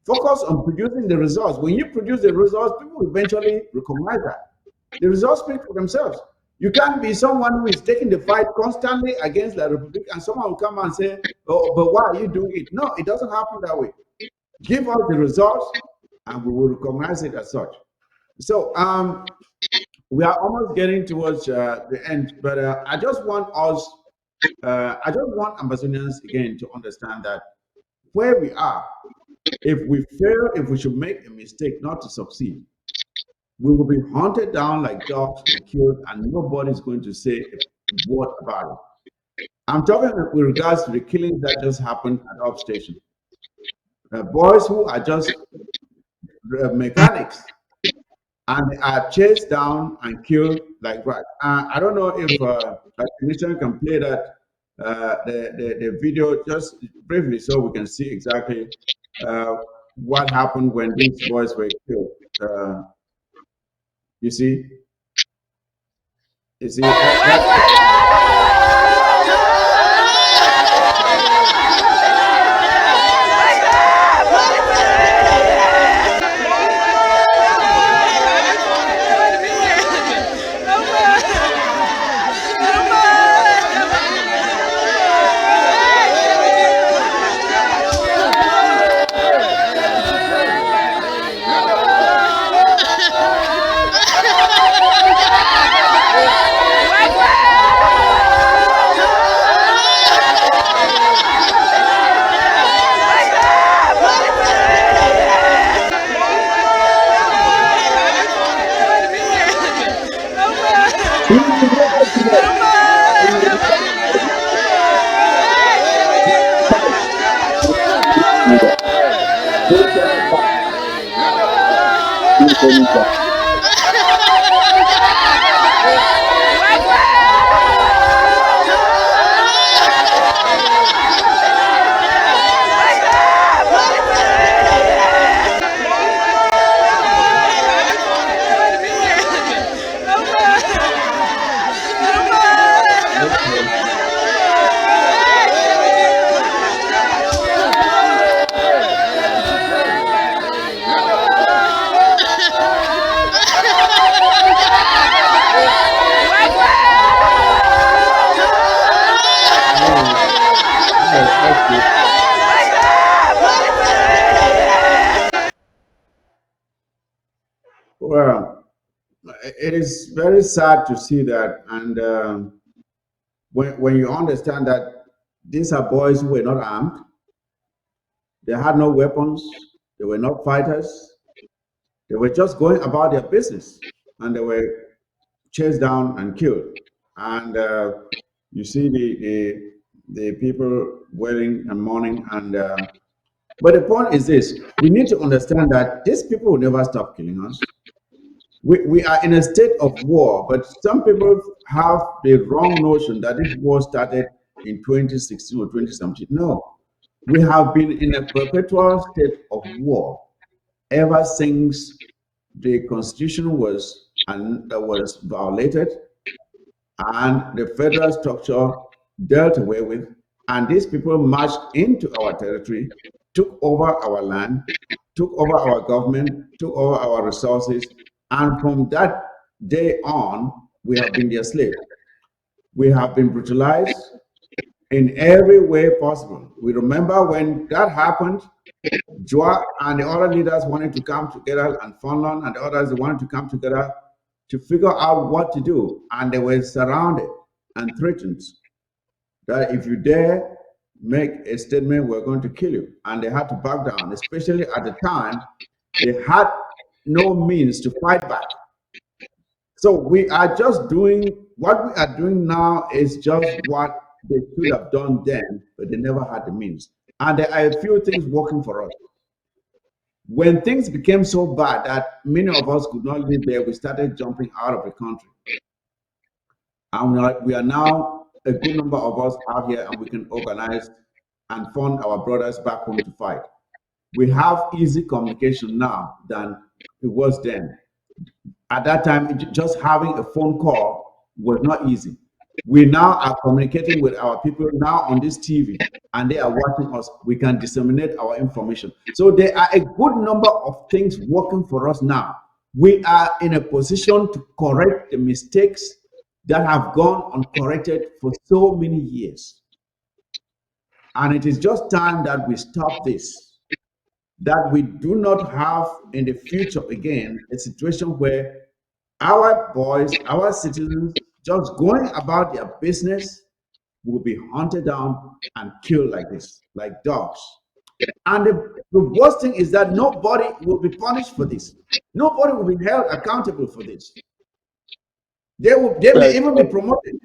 focus on producing the results. When you produce the results, people eventually recognize that. The results speak for themselves. You can't be someone who is taking the fight constantly against the Republic and someone will come and say, oh, but why are you doing it? No, it doesn't happen that way. Give us the results and we will recognize it as such. So we are almost getting towards the end, but I just want Amazonians again to understand that where we are, if we fail, if we should make a mistake not to succeed, we will be hunted down like dogs and killed, and nobody's going to say a word about it. I'm talking with regards to the killings that just happened at Up Station. Boys who are just mechanics and they are chased down and killed like rats. I don't know if a technician can play that the video just briefly so we can see exactly uh, what happened when these boys were killed. You see, you see that. Yes, that's good. Well, it is very sad to see that, and when you understand that these are boys who were not armed, they had no weapons, they were not fighters, they were just going about their business, and they were chased down and killed. And you see the people wailing and mourning, and but the point is this: we need to understand that these people will never stop killing us. We are in a state of war, but some people have the wrong notion that this war started in 2016 or 2017. No, we have been in a perpetual state of war ever since the constitution was violated and the federal structure dealt away with, and these people marched into our territory, took over our land, took over our government, took over our resources, and from that day on, we have been their slave. We have been brutalized in every way possible. We remember when that happened, Joa and the other leaders wanted to come together, and Fonlon and the others wanted to come together to figure out what to do. And they were surrounded and threatened that if you dare make a statement, we're going to kill you. And they had to back down, especially at the time they had no means to fight back. So we are just doing what we are doing now is just what they should have done then, but they never had the means. And there are a few things working for us. When things became so bad that many of us could not live there, we started jumping out of the country. And we are now a good number of us out here, and we can organize and fund our brothers back home to fight. We have easy communication now than it was then. At that time, just having a phone call was not easy. We now are communicating with our people now on this TV, and they are watching us. We can disseminate our information. So there are a good number of things working for us now. We are in a position to correct the mistakes that have gone uncorrected for so many years. And it is just time that we stop this, that we do not have in the future again a situation where our boys, our citizens, just going about their business will be hunted down and killed like this, like dogs. And the worst thing is that nobody will be punished for this. Nobody will be held accountable for this. They may even be promoted.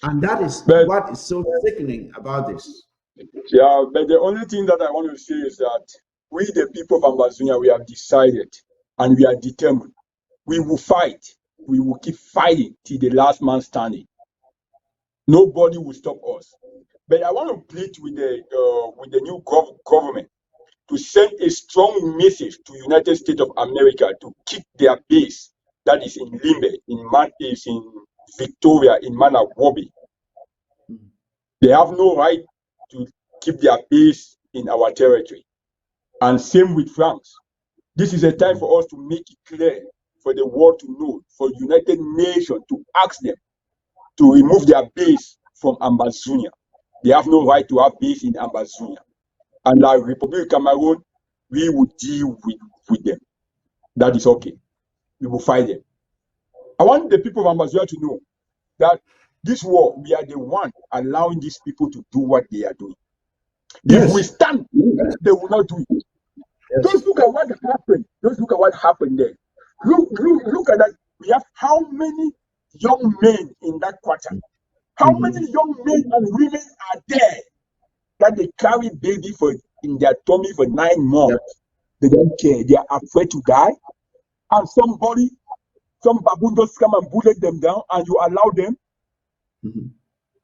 And that is But what is so sickening about this. yeah, but the only thing that I want to say is that we, the people of Ambazonia, we have decided and we are determined. We will fight. We will keep fighting till the last man standing. Nobody will stop us. But I want to plead with the new government to send a strong message to United States of America to keep their base that is in Limbe, is in Victoria, in Manawabi. They have no right to keep their base in our territory. And same with France. This is a time for us to make it clear for the world to know, for United Nations to ask them to remove their base from Ambazonia. They have no right to have base in Ambazonia. And like Republic of Cameroon, we will deal with them. That is okay. We will fight them. I want the people of Ambazonia to know that this war, we are the one allowing these people to do what they are doing. Yes. If we stand, they will not do it. Yes. Just look at what happened. Just look at what happened there. Look at that. We have how many young men in that quarter? How many young men and women are there that they carry baby in their tummy for 9 months? Yep. They don't care. They are afraid to die. And some baboon just come and bullet them down, and you allow them.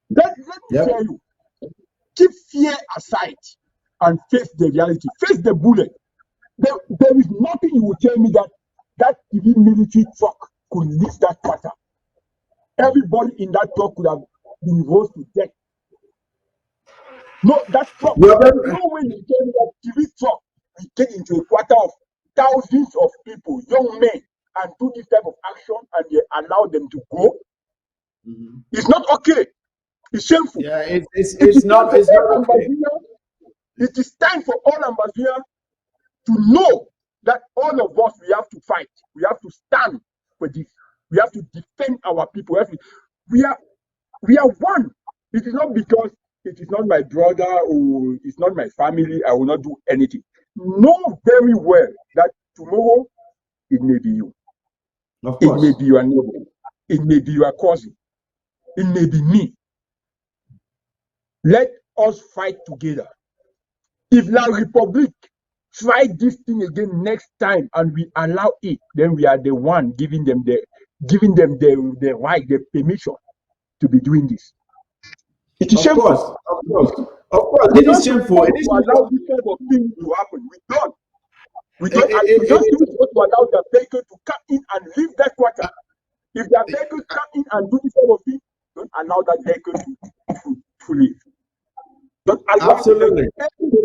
Let me Yep. tell you, keep fear aside and face the reality. Face the bullet. There is nothing you will tell me that even military truck could leave that quarter. Everybody in that truck could have been roasted to death. No, that truck. Well, There's no way you tell me that TV truck will get into a quarter of thousands of people, young men, and do this type of action, and they allow them to go. It's not okay. It's shameful. Yeah, it's not okay. It is time for all Ambazonia to know that all of us, we have to fight. We have to stand for this. We have to defend our people. We are one. It is not because it is not my brother or it's not my family, I will not do anything. Know very well that tomorrow it may be you. Of It course. may be your neighbor. It may be your cousin. It may be me. Let us fight together. If La Republic try this thing again next time and we allow it, then we are the one giving them the right, the permission to be doing this. It is Of shameful. course. Of course. Of course. We It is don't shameful. It is want to allow shameful. this type of thing to happen. We don't. We It- don't it- want it- to allow the baker to come in and leave that quarter. If their vehicles come in and do this sort of thing, don't allow that vehicle to leave. Don't allow Absolutely,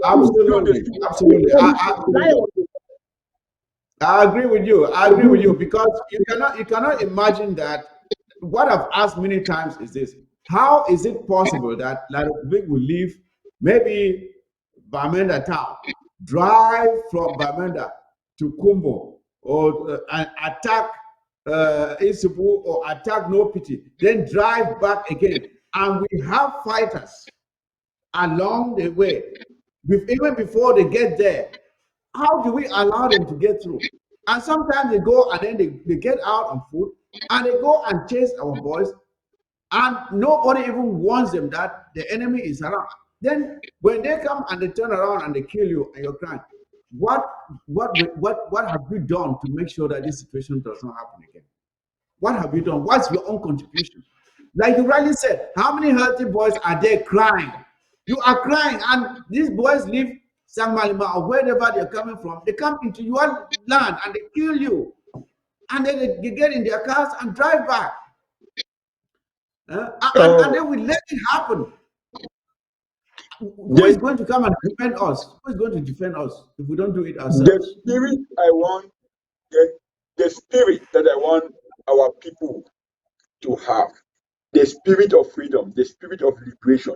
absolutely, absolutely. I agree with you. I agree with you because you cannot imagine that. What I've asked many times is this: how is it possible that La Republic will leave maybe Bamenda town, drive from Bamenda to Kumbo, or and attack Isubu or attack No Pity, then drive back again, and we have fighters along the way, even before they get there. How do we allow them to get through? And sometimes they go and then they get out on foot and they go and chase our boys, and nobody even warns them that the enemy is around. Then when they come and they turn around and they kill you and you're crying, what what have you done to make sure that this situation does not happen again? What have you done? What's your own contribution? Like you rightly said, how many healthy boys are there crying? You are crying, and these boys leave Sangmalima or wherever they're coming from. They come into your land and they kill you. And then they get in their cars and drive back. And Uh, then we let it happen. Who is the going to come and defend us? Who is going to defend us if we don't do it the ourselves? spirit I want the, the spirit that I want our people to have, the spirit of freedom, the spirit of liberation.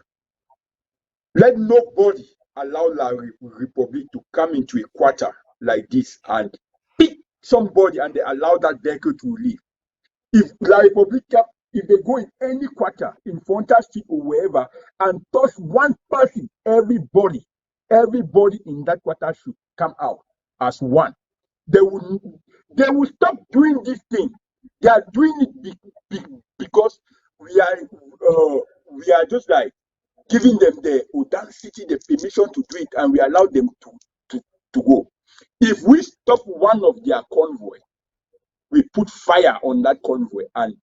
Let nobody allow La Republic to come into a quarter like this and pick somebody and they allow that vehicle to leave. If La Republic, if they go in any quarter in Frontier Street or wherever and touch one person, everybody in that quarter should come out as one. They will stop doing this thing. They are doing it because we are we are just like giving them the audacity, the permission to do it, and we allow them to go. If we stop one of their convoy, we put fire on that convoy and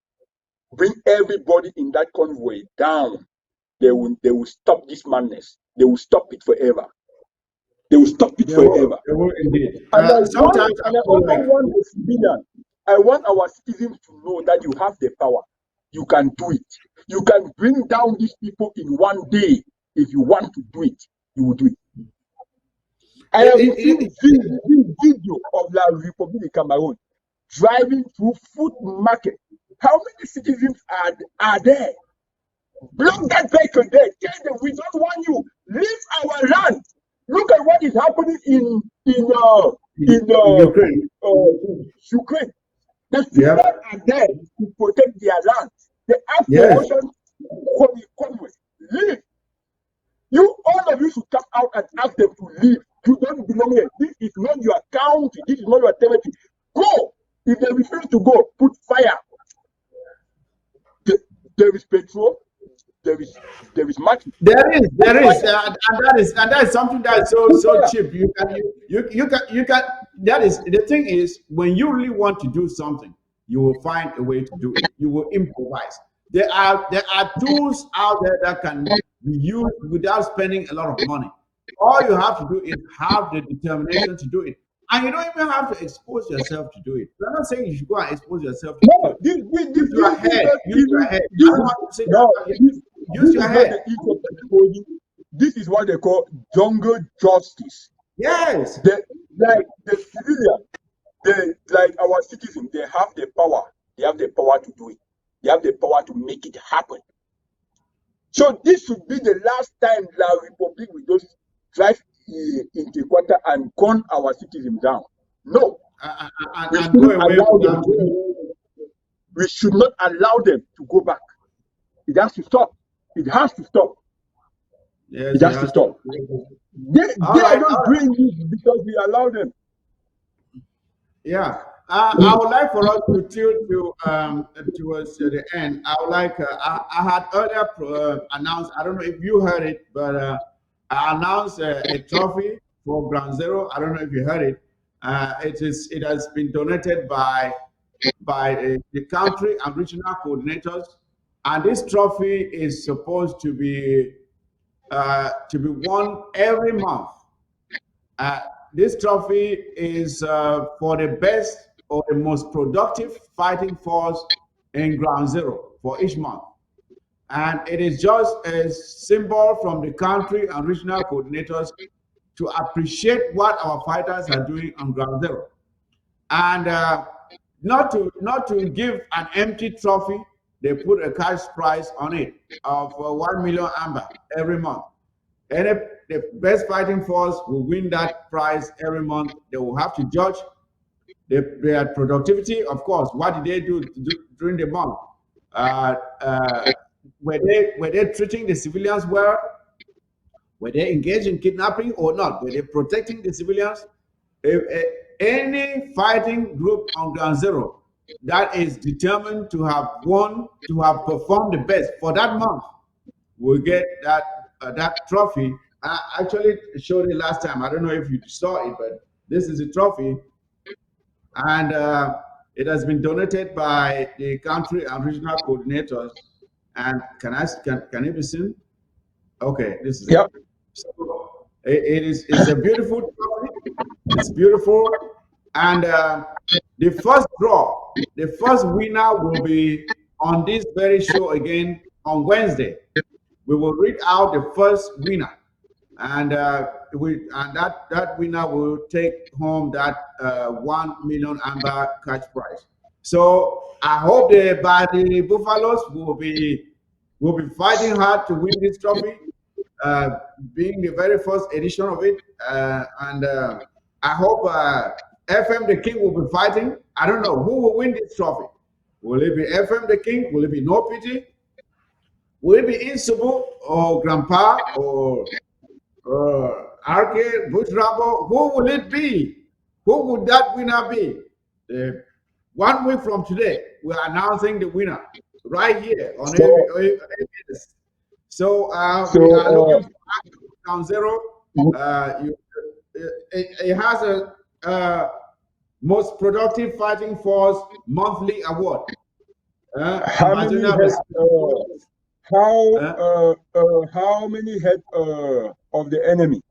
bring everybody in that convoy down. They will stop this madness. They will stop it forever. They will stop it forever. They will indeed. And Sometimes I I feel also like want the civilian. I want our citizens to know that you have the power. You can do it. You can bring down these people in one day. If you want to do it, you will do it. I have seen video of La Republic Cameroon driving through food market. How many citizens are there? Block that vehicle there. Tell them we don't want you. Leave our land. Look at what is happening in Ukraine. Ukraine. The civilians Yep. are there to protect their land. They ask for Yes. ocean convoy. Leave. All of you should come out and ask them to leave. You don't belong here. This is not your county. This is not your territory. Go. If they refuse to go, put fire. There is petrol. There is matches. There Put is, fire. and that is something that is so Put so fire. cheap. You can. That is the thing is when you really want to do something, you will find a way to do it. You will improvise. There are tools out there that can be used without spending a lot of money. All you have to do is have the determination to do it, and you don't even have to expose yourself to do it. I'm not saying you should go and expose yourself to kill. No, Use your head. Use your head. I this don't is want to say no, that. this Use your is not head. the issue of exposing. This is what they call jungle justice. Yes. Like the civilian, like our citizens, they have the power. They have the power to do it. They have the power to make it happen. So this should be the last time La Republic will just drive into quarter and gun our citizens down. No, we And go shouldn't away allow them. without. We should not allow them to go back. It has to stop. It has to stop. Yes, It it has to has to. stop. They All are right, just all right. doing this because we allow them. Yeah. I would like for us to tilt towards the end. I would like. I had earlier announced. I don't know if you heard it, but I announced a trophy for Ground Zero. I don't know if you heard it. It is. It has been donated by the country and regional coordinators, and this trophy is supposed to be won every month. Uh, this trophy is for the best or the most productive fighting force in ground zero for each month. And it is just a symbol from the country and regional coordinators to appreciate what our fighters are doing on ground zero. And not to give an empty trophy, they put a cash prize on it of 1 million amber every month. And if the best fighting force will win that prize every month, they will have to judge their productivity. Of course, what did they do during the month? Uh, uh, were they treating the civilians well? Were they engaged in kidnapping or not? Were they protecting the civilians? If any fighting group on ground zero that is determined to have won, to have performed the best for that month, will get that trophy. I actually showed it last time. I don't know if you saw it, but this is a trophy, and it has been donated by the country and regional coordinators. And can it be seen? Okay, this is it. Yep. So it's a beautiful trophy. It's beautiful, and the first winner will be on this very show again on Wednesday. We will read out the first winner, and that winner will take home that 1 million amber cash prize. So I hope the Buffaloes will be fighting hard to win this trophy, uh, being the very first edition of it, and I hope FM the King will be fighting. I don't know who will win this trophy. Will it be FM the King? Will it be No Pity? Will it be Insubu or Grandpa or RK Bush Rambo? Who will it be? Who would that winner be? Uh, 1 week from today, we're announcing the winner right here on So, ABS. So so we are looking for ground zero. It has a most productive fighting force monthly award. how many Amazonia head? uh, How many head of the enemy?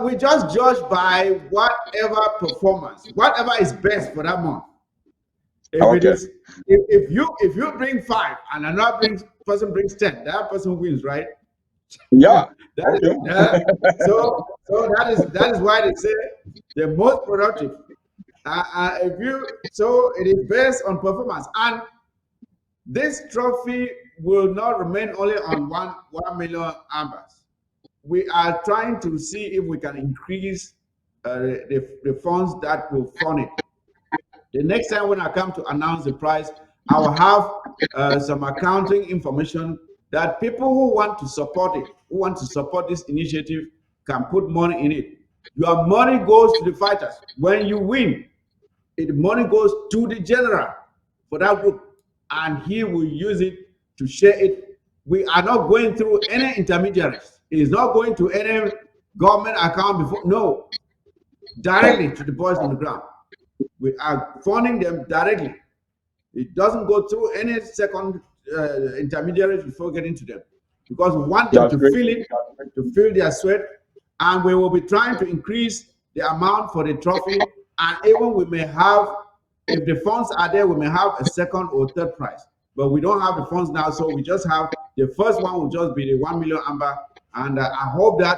we just judge by whatever performance, whatever is best for that month. If it Okay. is, if you bring five and another person brings 10, that person wins, right? Yeah. That is, Okay. so that is why they say the most productive. If you so it is based on performance, and this trophy will not remain only on 1 million ambers. We are trying to see if we can increase the funds that will fund it. The next time when I come to announce the price, I will have some accounting information that people who want to support it, who want to support this initiative, can put money in it. Your money goes to the fighters. When you win, the money goes to the general for that group, and he will use it to share it. We are not going through any intermediaries. It is not going to any government account before. No, directly to the boys on the ground. We are funding them directly. It doesn't go through any second intermediaries before getting to them, because we want them That's to great. feel it, to feel their sweat, and we will be trying to increase the amount for the trophy. And even we may have, if the funds are there, we may have a second or third prize. But we don't have the funds now, so we just have the first one will just be the 1 million amber. And I hope that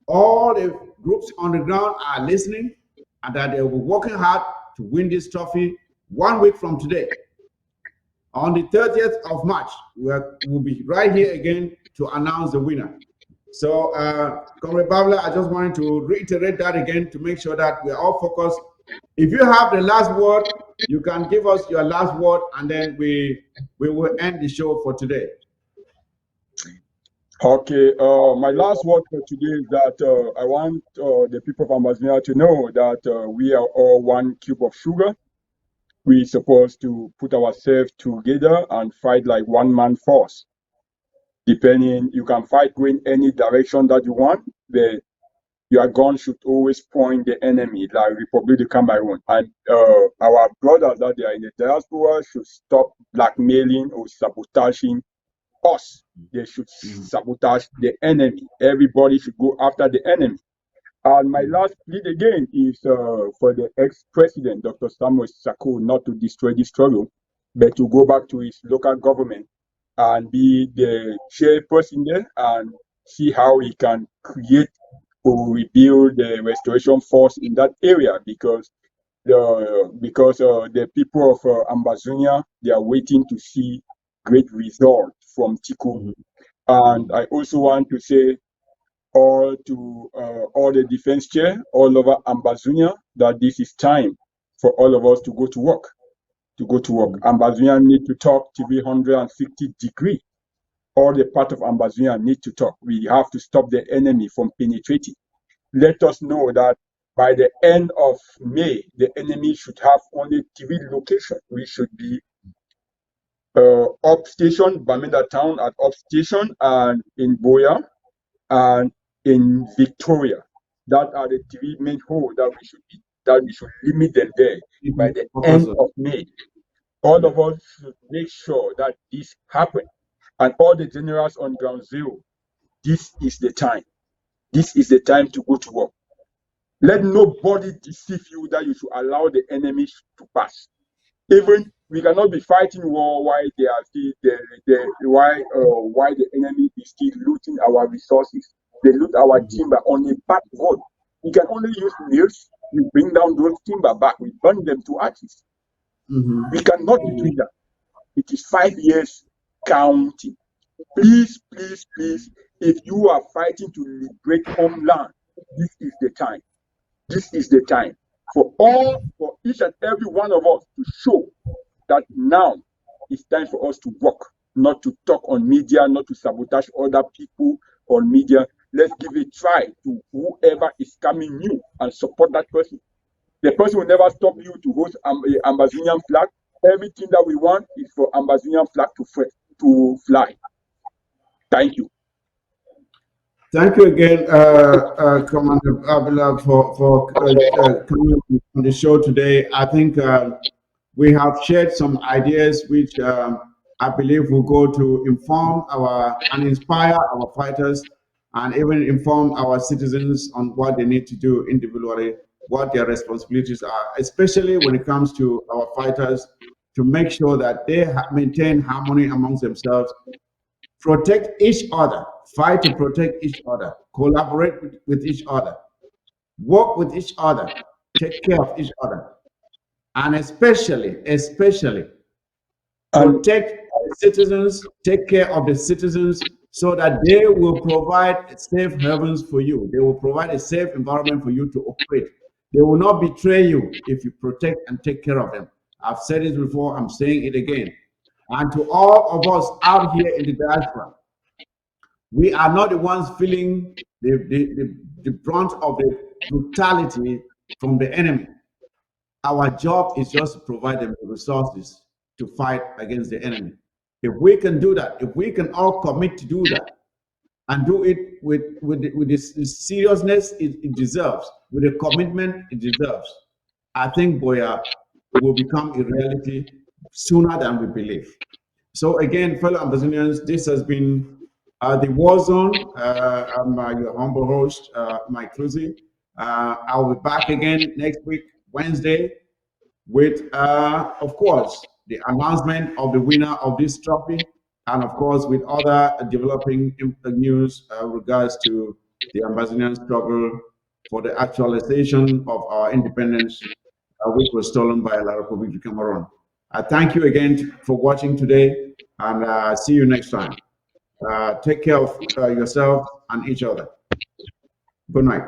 all the groups on the ground are listening and that they will be working hard to win this trophy 1 week from today. On the 30th of March, we'll be right here again to announce the winner. So, Comrade Babila, I just wanted to reiterate that again to make sure that we're all focused. If you have the last word, you can give us your last word, and then we will end the show for today. Okay. My last word for today is that I want the people of Amazonia to know that we are all one cube of sugar. We're supposed to put ourselves together and fight like one man force. Depending, you can fight going any direction that you want, but your gun should always point the enemy, like Republic of Cameroon. And our brothers that they are in the diaspora should stop blackmailing or sabotaging us. They should sabotage the enemy. Everybody should go after the enemy. And my last plea again is for the ex-president, Dr. Samuel Sako, not to destroy the struggle, but to go back to his local government and be the chairperson there and see how he can create or rebuild the restoration force in that area, because the people of Ambazonia, they are waiting to see great results from Tiku. Mhm. And Mhm. I also want to say all the defense chair all over Ambazonia that this is time for all of us to go to work. To go to work. Mhm. Ambazonia need to talk TV 150-degree. All the part of Ambazonia need to talk. We have to stop the enemy from penetrating. Let us know that by the end of May, the enemy should have only three locations. We should be up station, Bamenda town at up station, and in Boya, and in Victoria. That are the three main holes that we should limit them there by Mhm. the Focus end on. of May. All Yeah. of us should make sure that this happens. And all the generals on ground zero, this is the time. This is the time to go to war. Let nobody deceive you that you should allow the enemy to pass. Even we cannot be fighting war while they are still why the enemy is still looting our resources. They loot our Mhm. timber on a back road. We can only use nails. We bring down those timber back. We burn them to ashes. Mhm. We cannot be doing that. It is 5 years counting. Please, please, please, if you are fighting to liberate homeland, this is the time. This is the time for each and every one of us to show that now it's time for us to work, not to talk on media, not to sabotage other people on media. Let's give a try to whoever is coming new and support that person. The person will never stop you to host Ambazonian flag. Everything that we want is for Ambazonian flag to fly. Thank you. Thank you again, Commander Babila, for coming on the show today. I think we have shared some ideas which I believe will go to inform our and inspire our fighters and even inform our citizens on what they need to do individually, what their responsibilities are, especially when it comes to our fighters to make sure that they maintain harmony amongst themselves, protect each other, fight to protect each other, collaborate with each other, work with each other, take care of each other, and especially And protect the citizens, take care of the citizens so that they will provide safe havens for you. They will provide a safe environment for you to operate. They will not betray you if you protect and take care of them. I've said it before, I'm saying it again. And to all of us out here in the diaspora, we are not the ones feeling the brunt of the brutality from the enemy. Our job is just to provide them the resources to fight against the enemy. If we can do that, if we can all commit to do that and do it with the seriousness it deserves, with the commitment it deserves, I think Boya will become a reality sooner than we believe. So again, fellow Amazonians, this has been the Warzone. I'm your humble host, Mike Cluzy. I'll be back again next week, Wednesday, with, of course, the announcement of the winner of this trophy, and of course, with other developing news regards to the Amazonian struggle for the actualization of our independence, which was stolen by La Republic of Cameroon. I thank you again for watching today, and see you next time. Take care of yourself and each other. Good night.